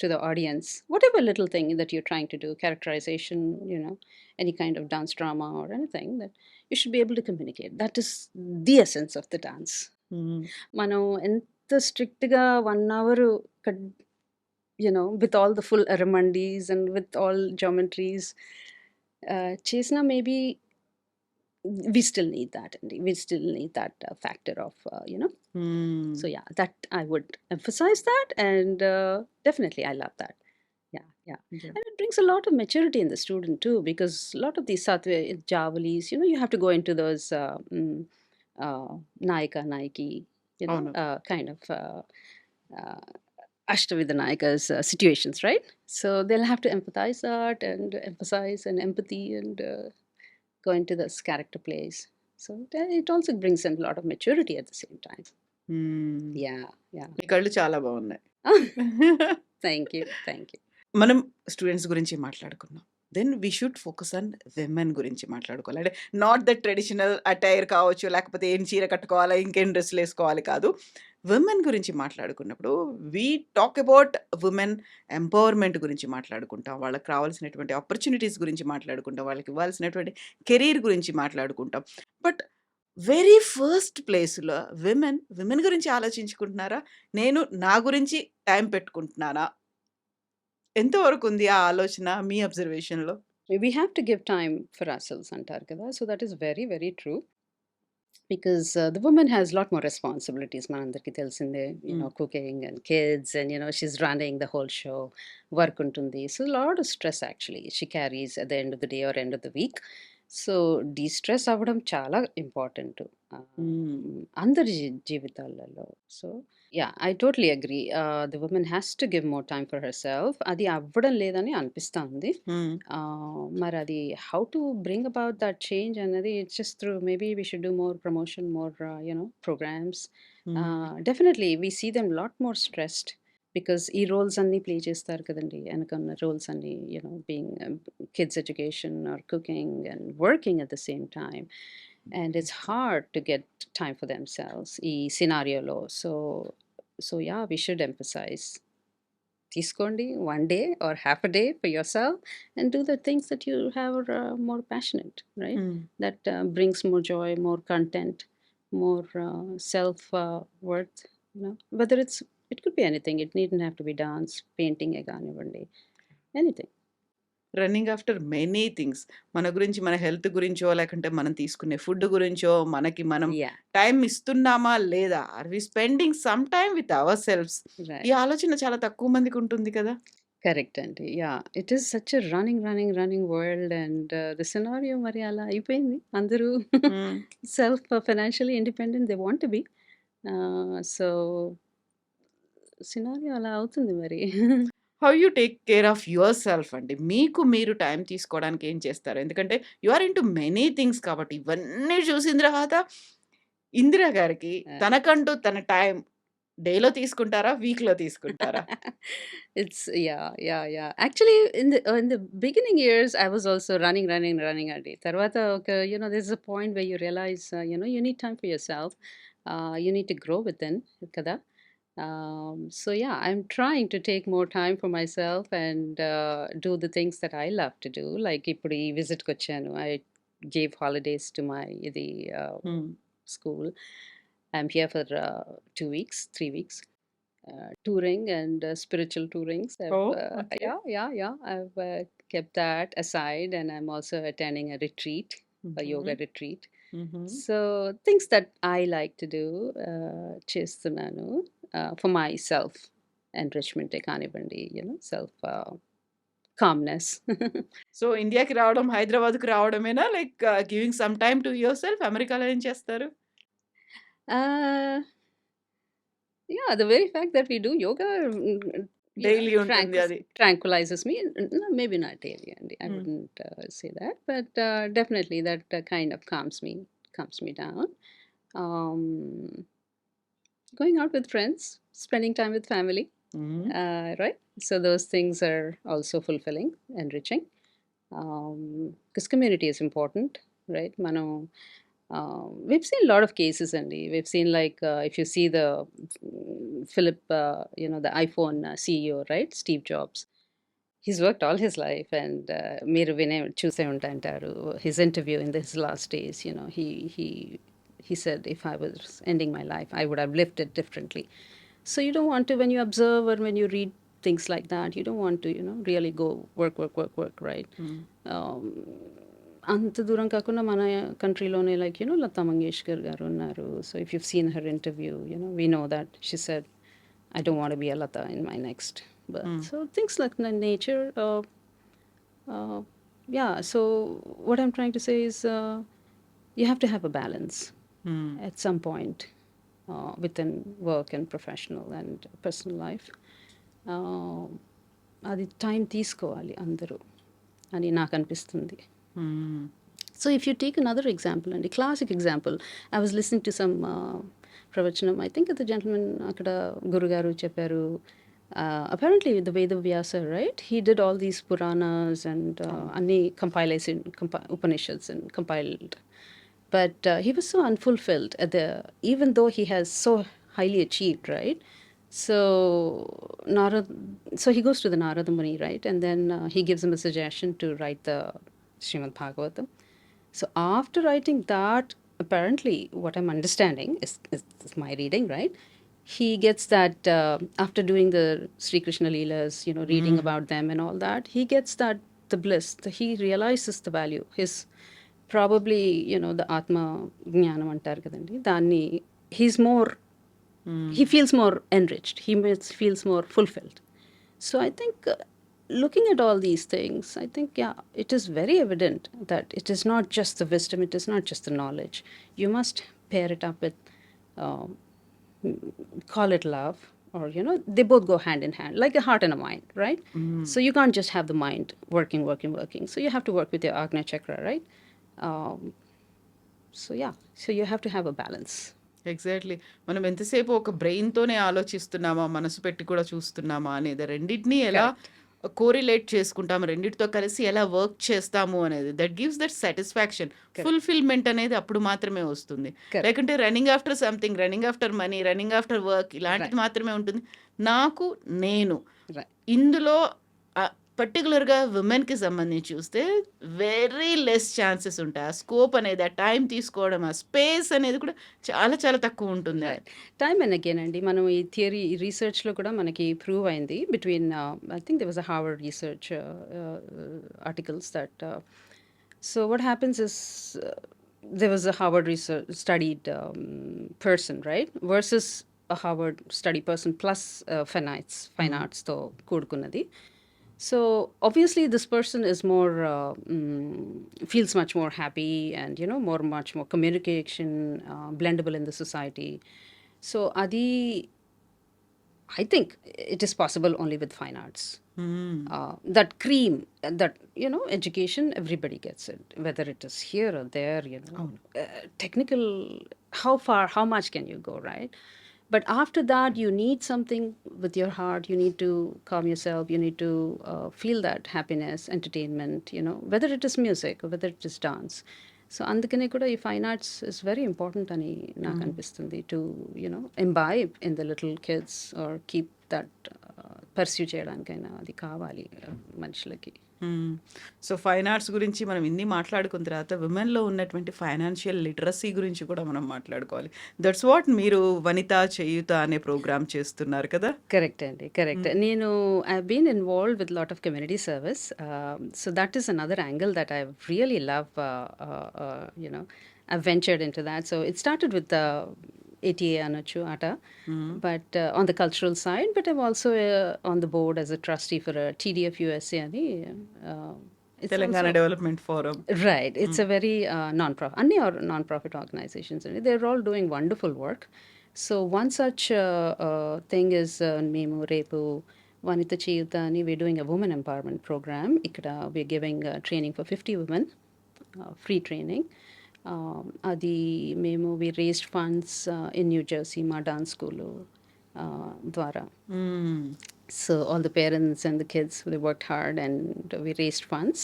to the audience, whatever little thing that you're trying to do, characterization, any kind of dance drama or anything, that you should be able to communicate. That is the essence of the dance. మనం ఎంత స్ట్రిక్ట్గా 1 hour with all the full aramandis and with all geometries చేసినా maybe we still need that, and we still need that factor of so yeah, that I would emphasize that, and definitely I love that. Yeah. And it brings a lot of maturity in the student too, because a lot of these satya javalis, you have to go into those naika naiki, అవును. kind of Ashtavidha Naika's situations, right? So they'll have to empathize that and emphasize and empathy and go into this character plays. So it also brings in a lot of maturity at the same time. Hmm. Yeah. మీ కళ్ళు చాలా బాగున్నాయి. Thank you. Thank you. మనం students గురించి మాట్లాడుకున్నాం. Then we should focus on women గురించి మాట్లాడుకోవాలి. అంటే not the traditional attire కావచ్చు, లేకపోతే ఏం చీర కట్టుకోవాలా, ఇంకేం డ్రెస్సులేసుకోవాలి కాదు. విమెన్ గురించి మాట్లాడుకున్నప్పుడు we talk about women empowerment గురించి మాట్లాడుకుంటాం. వాళ్ళకి రావాల్సినటువంటి ఆపర్చునిటీస్ గురించి మాట్లాడుకుంటాం. వాళ్ళకి ఇవ్వాల్సినటువంటి కెరీర్ గురించి మాట్లాడుకుంటాం. బట్ వెరీ ఫస్ట్ ప్లేస్‌లో విమెన్ గురించి ఆలోచించుకుంటున్నారా? నేను నా గురించి టైం పెట్టుకుంటున్నానా? ఎంతవరకుంది ఆ ఆలోచన మీ అబ్జర్వేషన్‌లో? We have to give time for ourselves అంటారు కదా! So, that is very, very true. Because the woman has a lot more responsibilities. మనందరికీ తెలిసిందే. హ్మ్. Cooking and kids and, she's running the whole show. Work ఉంటుంది. So, a lot of stress actually she carries at the end of the day or end of the week. సో, de-stress అవ్వడం చాలా important. Hmm. అందరి జీవితాలలో. So, yeah! I totally agree. The woman has to give more time for herself. అది అవ్వడం లేదని అనిపిస్తా ఉంది. హ్మ్. మరది how to bring about that change అన్నది it's just through maybe we should do more promotion, more programs. Hmm. Definitely we see them lot more stressed because ఈ roles అన్నీ play చేస్తారు కదండీ! వెనకున్న రోల్స్ అన్నీ being kids' education or cooking and working at the same time. And it's hard to get time for themselves. ఈ scenario. So yeah, we should emphasize. తీసుకోండి 1 day or half a day for yourself and do the things that you have more passionate, right? హ్మ్. That brings more joy, more content, more self worth. Whether it could be anything. It needn't have to be dance, painting, anything. Running after many things. మన గురించి, మన health గురించో, లేకంటే మనం తీసుకునే food గురించో, మనకి మనం Yeah, టైమ్ ఇస్తున్నామా లేదా? Are we spending some time with our selves? ఈ right. ఆలోచన చాలా తక్కువ మందికుంటుంది కదా! కరెక్ట్ అండి. Yeah! It is such a running world and the scenario మరి అలా అయిపోయింది. అందరూ hmm. Self financially independent they want to be. So, scenario అలా అవుతుంది మరి. How you take care of yourself అండి? మీకు మీరు టైమ్ తీసుకోవడానికి ఏం చేస్తారు? ఎందుకంటే you are into many things కాబట్టి ఇవన్నీ చూసిన తర్వాత ఇందిర గారికి ఆ! తనకంటూ తన టైం డేలో తీసుకుంటారా? వీక్‌లో తీసుకుంటారా? It's yeah. Actually, in the beginning years, I was also running అండి. తర్వాత there's a point where you realize, you need time for yourself. You need to grow within, కదా! So yeah, I'm trying to take more time for myself and do the things that I love to do. Like ఇప్పుడు ఈ విజిట్‌కి వచ్చాను. I gave holidays to my ఇది హ్మ్. school. I'm here for 2 weeks, 3 weeks. Touring and spiritual tourings. Oh! Okay. Yeah. I've kept that aside, and I'm also attending a retreat, a హుహు. yoga retreat. హుహు. So things that I like to do, చేస్తున్నాను for my self enrichment కానివ్వండి, self calmness. సో, ఇండియాకి రావడం, హైదరాబాద్‌కి రావడమేనా? Like giving some time to yourself అమెరికాలో ఏం చేస్తారు? uh, Yeah, the very fact that we do yoga, daily ఉంటుంది అది. tranquilizes me. No, maybe not daily, Andy. I హ్మ్. wouldn't say that, but definitely that kind of calms me down. Um, Going out with friends, spending time with family, హ్మ్. right? So those things are also fulfilling, enriching. Because community is important, right? We've seen a lot of cases, Andy. We've seen like if you see the Philip, the iPhone CEO, right? Steve Jobs. He's worked all his life, and మీరు వినే చూసే ఉంటారు. His interview in his last days, he said, if I was ending my life, I would have lived it differently. So you don't want to, when you observe or when you read things like that, you don't want to, really go work, right? హ్మ్. Um, అంత దూరం కాకుండా మన కంట్రీలోనే like Lata Mangeshkar గారు ఉన్నారు. So if you've seen her interview, we know that she said, I don't want to be a Lata in my next birth. హ్మ్. So things like that nature. Uh, yeah. So what I'm trying to say is, you have to have a balance హ్మ్. at some point within work and professional and personal life. Uh, అది time తీసుకోవాలి అందరూ అని నాకు అనిపిస్తుంది. హ్మ్. So if you take another example, and a classic example, I was listening to some pravachanam. I think the gentleman అక్కడ గురుగారు చెప్పారు, apparently the Veda Vyasa, right? He did all these Puranas and Anni compilation, Upanishads and compiled. But he was so unfulfilled at the, even though he has so highly achieved, right? So Narad, so he goes to the Narada Muni, right? And then he gives him a suggestion to write the Srimad Bhagavatam. So after writing that, apparently, what I'm understanding is my reading, right? He gets that after doing the Sri Krishna Leelas, reading about them and all that, he gets that the bliss. He realizes the value. His probably, the Atma Jnanam antaru kadandi. Danni, he's more, he feels more enriched. Feels more fulfilled. So I think looking at all these things, I think, yeah, it is very evident that it is not just the wisdom, it is not just the knowledge. You must pair it up with, um, call it love, or, they both go hand in hand, like a heart and a mind, right? So you can't just have the mind working. So you have to work with your Agnya Chakra, right? Um, so, yeah, so you have to have a balance. Exactly. మనం ఎంతసేపు ఒక బ్రెయిన్‌తోనే ఆలోచిస్తున్నామా, మనసు పెట్టి కూడా చూస్తున్నామా అనేది రెండిటిని ఎలా Correct. Correlate చేసుకుంటాము, రెండిటితో కలిసి ఎలా వర్క్ చేస్తాము అనేది that gives that satisfaction, Correct. Fulfilment అనేది అప్పుడు మాత్రమే వస్తుంది. Correct. లేకుంటే running after something, running after money, running after work ఇలాంటిది Right. మాత్రమే ఉంటుంది. నాకు నేను Right. ఇందులో పర్టికులర్గా విమెన్కి సంబంధించి చూస్తే వెరీ లెస్ ఛాన్సెస్ ఉంటాయి. ఆ స్కోప్ అనేది, ఆ టైం తీసుకోవడం, ఆ స్పేస్ అనేది కూడా చాలా చాలా తక్కువ ఉంటుంది. టైమ్ అండ్ అగైన్ అండి, మనం ఈ థియరీ రీసెర్చ్లో కూడా మనకి ప్రూవ్ అయింది. Between I think they was a Harvard research articles that so what happens is there was a Harvard research studied person, right, versus a Harvard study person plus fine arts తో కూడుకున్నది. So obviously this person is more feels much more happy and much more communication blendable in the society. So adi, I think it is possible only with fine arts. That cream, that education, everybody gets it, whether it is here or there. Technical, how much can you go, right? But after that, you need something with your heart. You need to calm yourself. You need to feel that happiness, entertainment. Whether it is music or whether it is dance. So అందుకనే కూడా ఈ fine arts is very important అని నాకు అనిపిస్తుంది, to imbibe in the little kids or keep that pursue చేయడానికైనా అది కావాలి మనుషులకి. సో ఫైన్ ఆర్ట్స్ గురించి మనం ఇన్ని మాట్లాడుకున్న తర్వాత విమెన్లో ఉన్నటువంటి ఫైనాన్షియల్ లిటరసీ గురించి కూడా మనం మాట్లాడుకోవాలి. దట్స్ వాట్ మీరు వనిత చేయుత అనే ప్రోగ్రామ్ చేస్తున్నారు కదా? కరెక్ట్ అండి, కరెక్ట్. నేను I been involved with lot of community service. So that is another angle that I really love. I ventured into that. So it started with the ATA అనొచ్చు ఆట, but on the cultural side, but I'm also on the board as a trustee for a TDF USA అని. It's Telangana also- development forum. Right. It's a very non-profit, any or non-profit organizations. And they're all doing wonderful work. So one such thing is Memu Repu Vanita Chiyuta ani. We're doing a women empowerment program. Ikkada we're giving training for 50 women, free training. Adi Memu, we raised funds in New Jersey, ma dance school ద్వారా. So all the parents and the kids, they worked hard and we raised funds,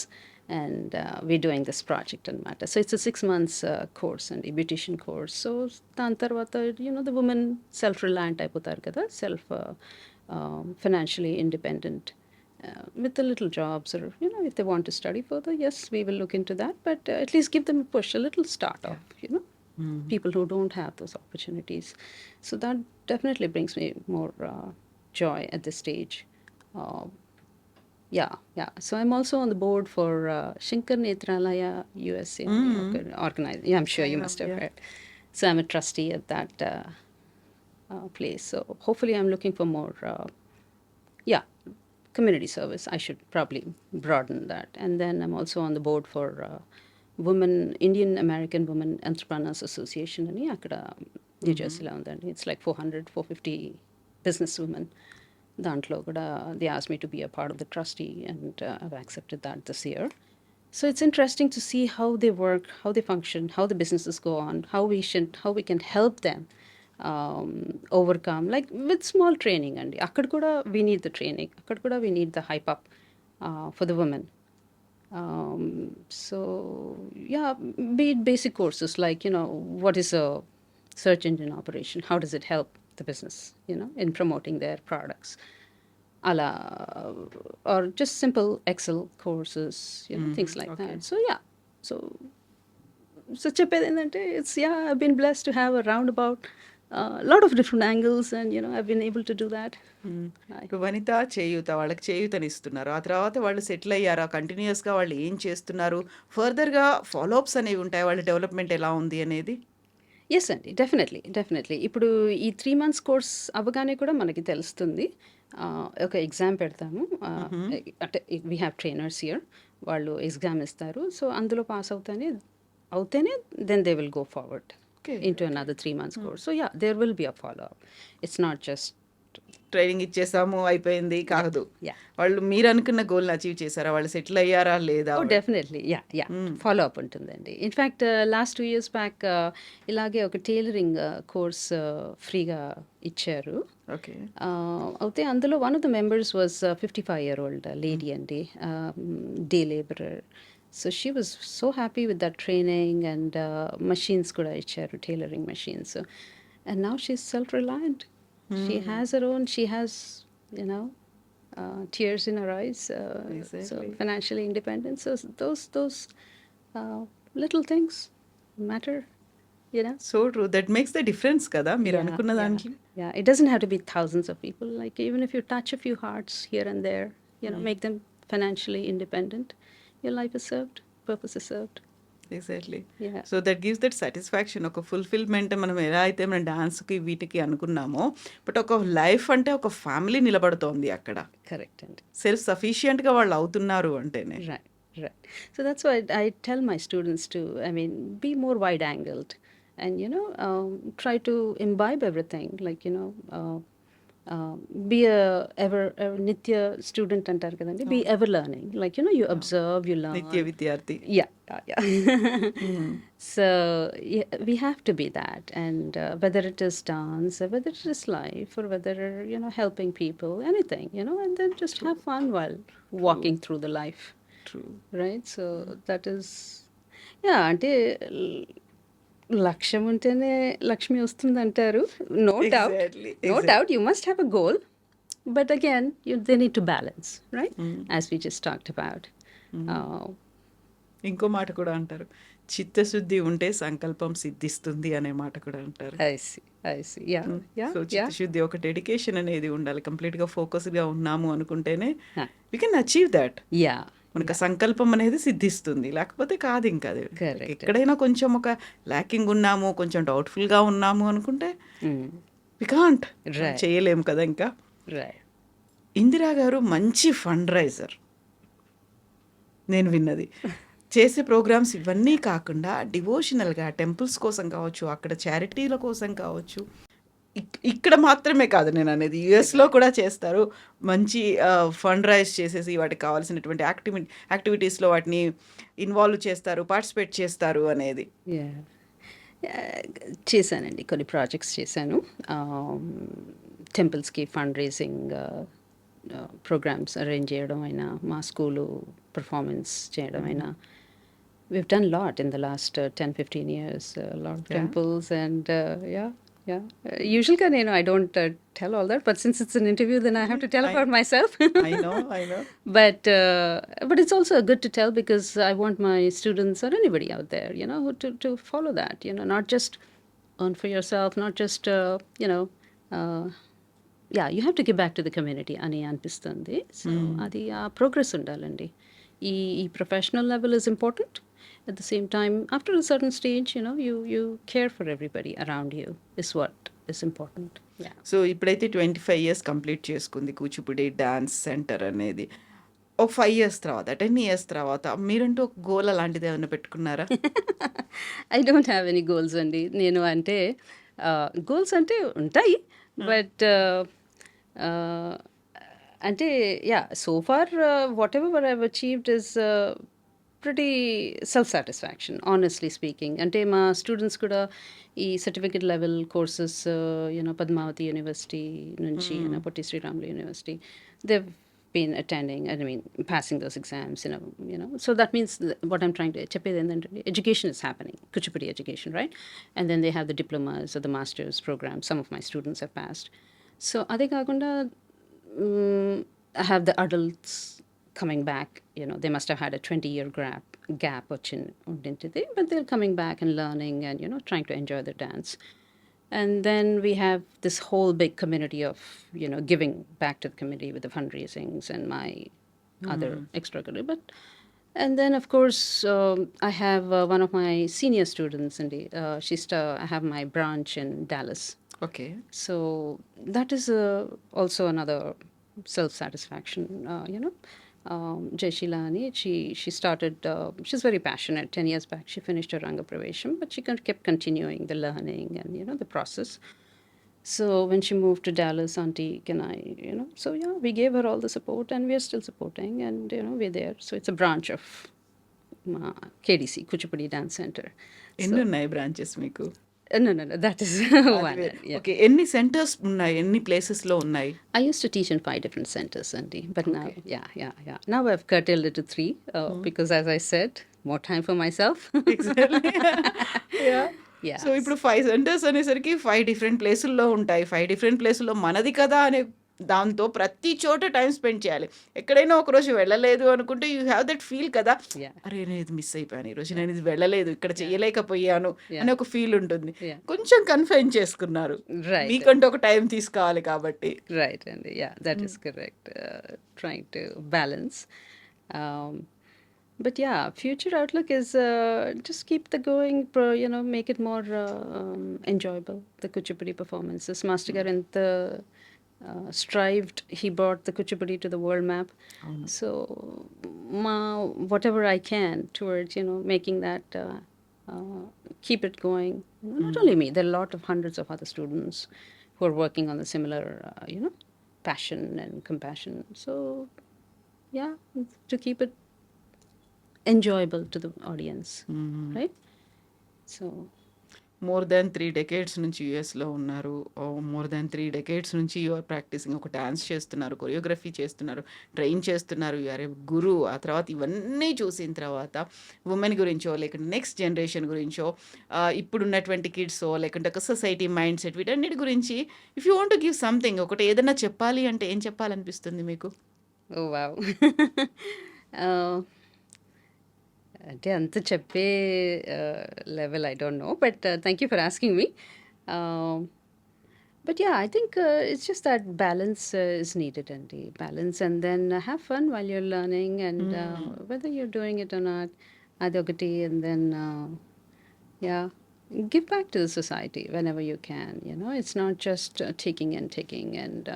and we're doing this project and matter. So it's a 6 months course and a beautician course. So దాని తర్వాత the women self-reliant అయిపోతారు కదా, financially independent with the little jobs, or if they want to study further, yes, we will look into that, but at least give them a push, a little start off, people who don't have those opportunities. So that definitely brings me more joy at this stage. Uh, yeah. So I'm also on the board for Shankar Netralaya USA organized. Yeah, I'm sure you must have heard. So I'm a trustee at that place. So hopefully I'm looking for more, community service. I should probably broaden that. And then I'm also on the board for Indian American Women Entrepreneurs Association అని అక్కడ new జెర్సీలో ఉందండి. It's like 450 business women. దాంట్లో కూడా they asked me to be a part of the trustee, and I've accepted that this year. So it's interesting to see how they work, how they function, how the businesses go on, how we can help them overcome, like with small training. And akkad kuda we need the training, akkad kuda we need the hype up for the women. So yeah, be it basic courses like, you know, what is a search engine operation, how does it help the business, you know, in promoting their products, ala, or just simple Excel courses, you know, things like Okay. that. So yeah, so చెప్పేది ఏంటంటే it's, yeah, I've been blessed to have a roundabout lot of different angles, and you know, I've been able to do that. ఇప్పుడు వనిత చేయూత వాళ్ళకి చేయూతనిస్తున్నారు. ఆ తర్వాత వాళ్ళు settle అయ్యారా? కంటిన్యూయస్‌గా వాళ్ళు ఏం చేస్తున్నారు? ఫర్దర్‌గా ఫాలో అప్స్ అనేవి ఉంటాయా? వాళ్ళ డెవలప్‌మెంట్ ఎలా ఉంది అనేది? ఎస్ అండి, డెఫినెట్లీ ఇప్పుడు ఈ 3 months కోర్స్ అవ్వగానే కూడా మనకి తెలుస్తుంది. ఒక ఎగ్జామ్ పెడతాము. అంటే వీ హ్యావ్ ట్రైనర్స్ హియర్, వాళ్ళు ఎగ్జామ్ ఇస్తారు. సో అందులో పాస్ అవుతేనే then they will go forward okay. into another 3 months course. So yeah, there will be a follow up. It's not just training ఇచ్చేసాము అయిపోయింది కాదు. yeah. వాళ్ళు మీరనుకున్న గోల్‌ని అచీవ్ చేసారా? వాళ్ళు సెటిల్ అయ్యారా లేదా? Oh, definitely. Yeah. Follow up ఉంటుందండి. ఇన్ఫ్యాక్ట్ లాస్ట్ 2 years బ్యాక్ ఇలాగే ఒక టైలరింగ్ కోర్స్ ఫ్రీగా ఇచ్చారు. ఓకే. అయితే అందులో one of the members was 55-year-old lady అండి, day labourer. So she was so happy with that training, and machines కూడా ఇచ్చారు, tailoring machines. And now she is self reliant. She has her own, she has, you know, tears in her eyes. So Exactly. financially independent. So those little things matter, you know. So true. That makes the difference కదా! మీరు Yeah, అనుకున్న yeah, దానికి. yeah. It doesn't have to be thousands of people. Like even if you touch a few hearts here and there, you know, make them financially independent, your life is served, purpose is served. Exactly. Yeah, so that gives that satisfaction. ఒక fulfilment మనం ఎలా అయితే మన డాన్స్‌కి వీటికి అనుకున్నామో, but ఒక life అంటే ఒక ఫ్యామిలీ నిలబడుతోంది అక్కడ. correct. And సెల్ఫ్ సఫిషియంట్‌గా వాళ్ళు అవుతున్నారు అంటేనే. right. So that's why I tell my students to, I mean, be more wide angled, and you know, try to imbibe everything, like, you know, be a ever nitya student antar kadandi, be ever learning, like, you know, you observe, you learn. నిత్య విద్యార్థి. Yeah. So yeah, we have to be that, and whether it is dance, or whether it is life, or whether, you know, helping people, anything, you know, and then just have fun while walking through the life, true. right? So that is, yeah, అంటే లక్ష్యం ఉంటేనే లక్ష్మి వస్తుంది అంటారు. No doubt, Exactly. no doubt, you must have a goal, but again, they need to balance, right? As we just talked about. ఇంకో మాట కూడా అంటారు. చిత్తశుద్ధి ఉంటే సంకల్పం సిద్ధిస్తుంది అనే మాట కూడా అంటారు. I see. Yeah. సో చిత్తశుద్ధి, ఒక డెడికేషన్ అనేది ఉండాలి. కంప్లీట్‌గా ఫోకస్డ్‌గా ఉన్నాము అనుకుంటేనే Huh. We can achieve that. Yeah. మనకు సంకల్పం అనేది సిద్ధిస్తుంది. లేకపోతే కాదు ఇంకా అది. Correct. ఎక్కడైనా కొంచెం ఒక ల్యాకింగ్ ఉన్నాము, కొంచెం డౌట్‌ఫుల్‌గా ఉన్నాము అనుకుంటే Mm. We can't. Right. చేయలేము కదా ఇంకా. Right. ఇందిరా గారు మంచి ఫండ్ రైజర్ నేను విన్నది. చేసే ప్రోగ్రామ్స్ ఇవన్నీ కాకుండా డివోషనల్‌గా టెంపుల్స్ కోసం కావచ్చు, అక్కడ చారిటీల కోసం కావచ్చు, ఇక్కడ మాత్రమే కాదు నేననేది, యూఎస్‌లో కూడా చేస్తారు. మంచి ఫండ్ రైజ్ చేసేసి వాటికి కావాల్సినటువంటి యాక్టివిటీస్‌లో వాటిని ఇన్వాల్వ్ చేస్తారు, పార్టిసిపేట్ చేస్తారు అనేది. Yeah. చేశానండి, కొన్ని ప్రాజెక్ట్స్ చేశాను. టెంపుల్స్కి ఫండ్ రైజింగ్ ప్రోగ్రామ్స్ అరేంజ్ చేయడం అయినా, మా స్కూలు పర్ఫార్మెన్స్ చేయడం అయినా, we've done a lot in the last 10-15 years, a lot of Yeah. temples, and yeah. Usually I don't tell all that, but since it's an interview, then I have to tell about myself. I know. But it's also good to tell, because I want my students or anybody out there, you know, to follow that, you know, not just earn for yourself, not just yeah, you have to give back to the community అని అనిపిస్తుంది. So అది ఆ progress ఉండాలండి. ఈ professional level is important. At the same time, after a certain stage, you know, you care for everybody around you is what is important. Yeah. So ఇప్పుడైతే 25 years complete చేసుకుంది Kuchipudi dance centre అనేది. ఒక 5 years తర్వాత, 10 years తర్వాత మీరంటూ ఒక goal అలాంటిది ఏమైనా పెట్టుకున్నారా? I don't have any goals అండి. నేను అంటే గోల్స్ అంటే ఉంటాయి, బట్ అంటే yeah, so far whatever I've achieved is pretty self-satisfaction, honestly speaking. అంటే మా స్టూడెంట్స్ కూడా ఈ certificate level courses Padmavathi university నుంచి Potti Sriramulu university they've been attending, I mean, passing those exams, so that means what I'm trying to చెప్పేది ఏంటంటే education is happening, kuchipudi education, right? And then they have the diplomas or the master's program. Some of my students have passed. So అదే కాకుండా I have the adults coming back. They must have had a 20-year gap undintidi, but they're coming back and learning and trying to enjoy the dance. And then we have this whole big community of giving back to the community with the fundraisings and my other extracurricular. But and then of course I have one of my senior students, indeed. I have my branch in Dallas. Okay. So that is also another self-satisfaction. Jaishila Ani, she started, she's very passionate. 10 years back, she finished her Ranga Pravesham, but she kept continuing the learning and, the process. So when she moved to Dallas, Auntie and I, so yeah, we gave her all the support and we are still supporting and, we're there. So it's a branch of KDC, Kuchipudi Dance Center. ఎన్ని ఉన్నాయి branches మీకు? No, that is one. Yeah. Okay. ఎన్ని centres ఉన్నాయి? ఎన్ని ప్లేసెస్లో ఉన్నాయి? I used to teach in 5 different centers, Andy, but now, yeah. Now I've curtailed it to 3 because, as I said, more time for myself. Exactly. Yeah. So ఇప్పుడు 5 centres అనేసరికి 5 different ప్లేసుల్లో ఉంటాయి. 5 different ప్లేసుల్లో మనది కదా అనే దాంతో ప్రతి చోట టైం స్పెండ్ చేయాలి. ఎక్కడైనా ఒకరోజు వెళ్ళలేదు అనుకుంటే యూ హ్యావ్ దట్ ఫీల్ కదా, Yeah. అరే నేను ఇది మిస్ అయిపోయాను, ఈరోజు నేను ఇది వెళ్ళలేదు, ఇక్కడ చేయలేకపోయాను అనే ఒక ఫీల్ ఉంటుంది. Yeah. కొంచెం కన్ఫైన్ చేసుకున్నారు, Right. మీకంటూ ఒక టైం తీసుకోవాలి కాబట్టి. Right, Andy. Yeah, that is correct. Trying to balance. Um, but yeah, future outlook is just keep the going, make it more enjoyable. The Kuchipudi performances. Master Garinta strived, he brought the Kuchipudi to the world map. So, whatever I can towards, making that, keep it going. Not only me, there are a lot of hundreds of other students who are working on the similar, passion and compassion. So, yeah, to keep it enjoyable to the audience, right? So, more than 3 decades నుంచి యూఎస్లో ఉన్నారు. More than 3 decades నుంచి you are practising. ఒక dance చేస్తున్నారు, choreography చేస్తున్నారు, train చేస్తున్నారు, you are ఏ గురు. ఆ తర్వాత ఇవన్నీ చూసిన తర్వాత ఉమెన్ గురించో లేకుంటే నెక్స్ట్ జనరేషన్ గురించో ఇప్పుడున్నటువంటి కిడ్సో లేకుంటే ఒక సొసైటీ మైండ్ సెట్ వీటన్నిటి గురించి if you want to give something, ఒకటి ఏదైనా చెప్పాలి అంటే ఏం చెప్పాలనిపిస్తుంది మీకు? oh wow. అంటే అంత చెప్పే level I don't know, but thank you for asking me. But yeah, I think it's just that balance is needed, and balance, and then have fun while you're learning, and whether you're doing it or not, adogati, and then yeah, give back to the society whenever you can. It's not just taking, and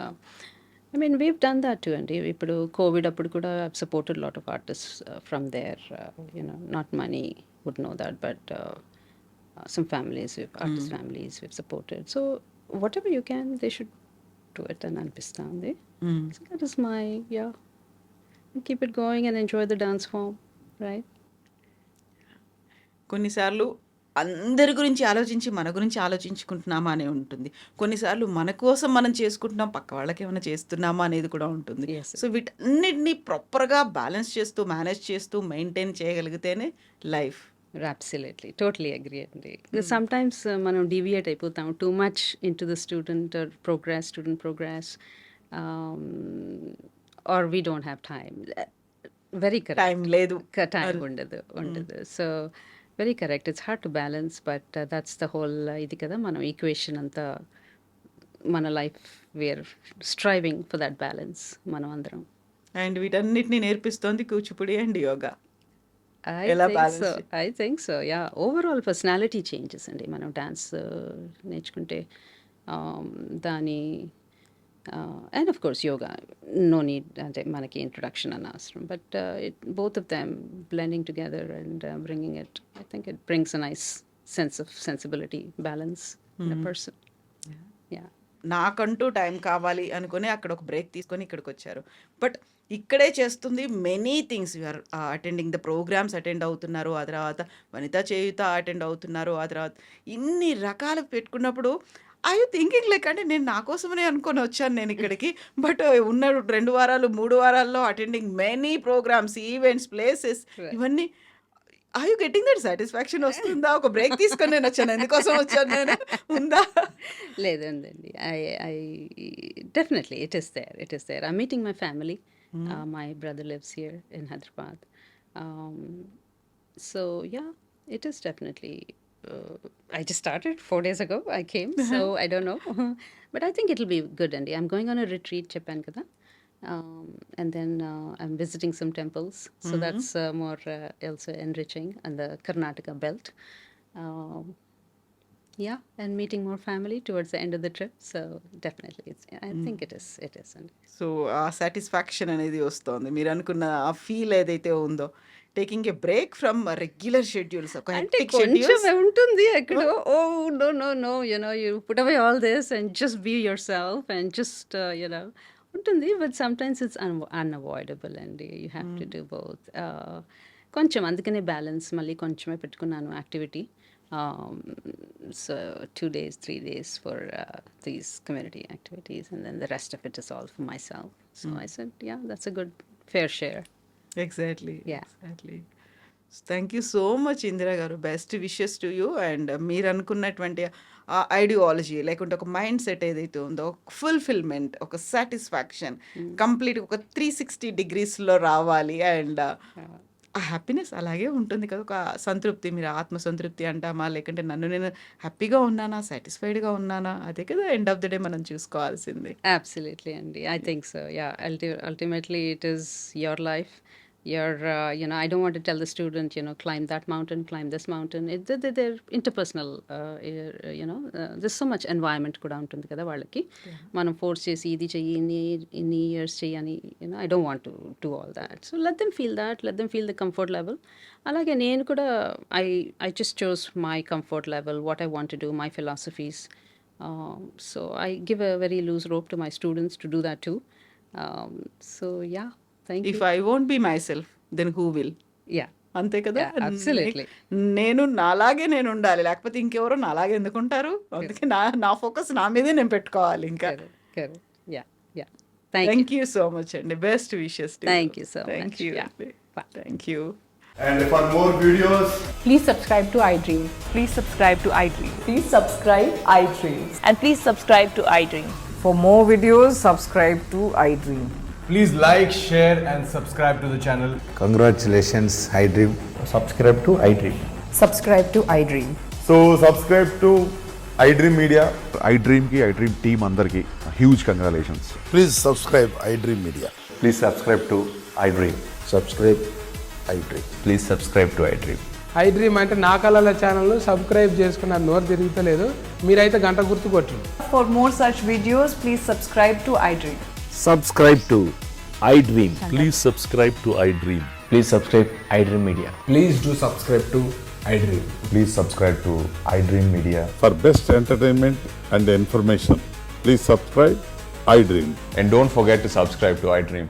I mean, we've done that too, and ఇప్పుడు Covid అప్పుడు కూడా I've supported a lot of artists from there. Not many would know that, but some families, artist families, we've supported. So whatever you can, they should do it and అనిపిస్తుంది. So that is my, keep it going and enjoy the dance form, right? కొన్నిసార్లు అందరి గురించి ఆలోచించి మన గురించి ఆలోచించుకుంటున్నామా అనే ఉంటుంది. కొన్నిసార్లు మన కోసం మనం చేసుకుంటున్నాం, పక్క వాళ్ళకి ఏమైనా చేస్తున్నామా అనేది కూడా ఉంటుంది. Yes. సో వీటన్నిటిని ప్రాపర్గా బ్యాలెన్స్ చేస్తూ మేనేజ్ చేస్తూ మెయింటైన్ చేయగలిగితేనే life. Absolutely, totally agree, Andy. Because sometimes మనం deviate అయిపోతాం too much into the student progress, or we don't have time. Very correct. Time లేదు. Time ఉండదు. So very correct. It's hard to balance, but that's the whole ఇది కదా మనం equation అంతా మన life where striving for that balance మనం అందరం. And వీటన్నిటిని నేర్పిస్తోంది కూచిపూడి అండ్ యోగా. I ఎలా think balance so. I think so. Yeah. Overall personality changes అండి మనం డాన్స్ నేర్చుకుంటే. దాని and of course yoga, no need అంటే మనకి ఇంట్రొడక్షన్ అన్న అవసరం, but both of them blending together and bringing it, I think it brings a nice sense of sensibility, balance in a person. Yeah. నాకంటూ time కావాలి అనుకుని అక్కడ ఒక break తీసుకొని ఇక్కడికొచ్చారు. బట్ ఇక్కడే చేస్తుంది many things. You are attending the programmes attend అవుతున్నారు. ఆ తర్వాత వనితా చేయుత అటెండ్ అవుతున్నారు. ఆ తర్వాత ఇన్ని రకాలు పెట్టుకున్నప్పుడు ఐ యూ థింకింగ్ లైక్ అంటే నేను నా కోసమనే అనుకోని వచ్చాను నేను ఇక్కడికి. బట్ ఉన్న 2 వారాలు, 3 వారాల్లో attending many programmes, events, places Right. ఇవన్నీ are you getting that satisfaction వస్తుందా? ఒక బ్రేక్ తీసుకొని నేను వచ్చాను. ఎందుకోసం వచ్చాను నేను? ఉందా? లేదండి. I definitely it is there. I'm meeting my family. My brother lives here in Hyderabad. Um, so yeah, it is definitely. I just started 4 days ago. I came, so I don't know, but I think it'll be good. Andy, I'm going on a retreat, Japan, kada. And then I'm visiting some temples, so that's more also enriching, and the Karnataka belt. Um, yeah, and meeting more family towards the end of the trip. So definitely, I think it is. And so ఆ satisfaction అనేది వస్తోంది. మీరు అనుకున్న ఆ feel ఏదైతే ఉందో, taking a break from regular schedules, ఒక అంటే హెక్టిక్ కొంచెం షెడ్యూల్స్. ఉంటుంది ఎక్కడో, oh no you put away all this and just be yourself and just ఉంటుంది, but sometimes it's unavoidable and you have to do both. కొంచెం అందుకనే balance మళ్ళీ కొంచెమే పెట్టుకున్నాను activity. So 2 days, 3 days for these community activities, and then the rest of it is all for myself. So I said, yeah, that's a good fair share. Exactly. Yeah. Exactly. Thank you so much Indira garu. Best wishes to you. And మీరు అనుకున్నటువంటి ఆ ideology లేకుంటే ఒక mind set ఏదైతే ఉందో, ఒక fulfilment, ఒక satisfaction complete ఒక 360 డిగ్రీస్లో రావాలి. అండ్ ఆ హ్యాపీనెస్ అలాగే ఉంటుంది కదా, ఒక సంతృప్తి. మీరు ఆత్మ సంతృప్తి అంటామా, లేకుంటే నన్ను నేను హ్యాపీగా ఉన్నానా, సాటిస్ఫైడ్గా ఉన్నానా, అదే కదా ఎండ్ ఆఫ్ ద డే మనం చూసుకోవాల్సింది. Absolutely, Andy. I think so. Yeah. Ultimately, it is your life. I don't want to tell the student, climb that mountain, climb this mountain. They're interpersonal. There's so much environment కూడా ఉంటుంది కదా వాళ్ళకి. మనం force చేసి ఇది చెయ్యి, ఇన్ని years చెయ్యి అని, I don't want to do all that. So let them feel that. Let them feel the comfort level. అలాగే నేను కూడా I just chose my comfort level, what I want to do, my philosophies. So I give a very loose rope to my students to do that too. So yeah, thank you. If I won't be myself then who will? Yeah, అంతే కదా. yeah, absolutely. నేను నాలాగే నేను ఉండాలి, లేకపోతే ఇంకెవరో నాలాగే ఎందుకుంటారు? అందుకే నా ఫోకస్ నా మీదే నేను పెట్టుకోవాలి ఇంకా. Correct. Yeah. Thank you. Thank you so much అండి. Best wishes. Thank you so thank much. You. Yeah. Bye. Thank you. And for more videos, Please subscribe to iDream. Please subscribe to iDream. Please subscribe iDream. And please subscribe to iDream. For more videos, subscribe to iDream. please like, share and subscribe to the channel. Congratulations, iDream. Subscribe to iDream. Subscribe to iDream. So subscribe to iDream Media. iDream ki iDream team అందరికి huge congratulations. Please subscribe iDream Media. Please subscribe to iDream. Subscribe iDream. Please subscribe to iDream. iDream అంటే నా కళల channel subscribe చేసుకున్న నోరు తిరుగుతలేదు, మీరైతే గంట గుర్తు కొట్టండి. For more such videos, please subscribe to iDream. Subscribe to iDream. Please subscribe to iDream. Please subscribe iDream Media. Please do subscribe to iDream. Please subscribe to iDream Media. For best entertainment and information, please subscribe iDream. And don't forget to subscribe to iDream.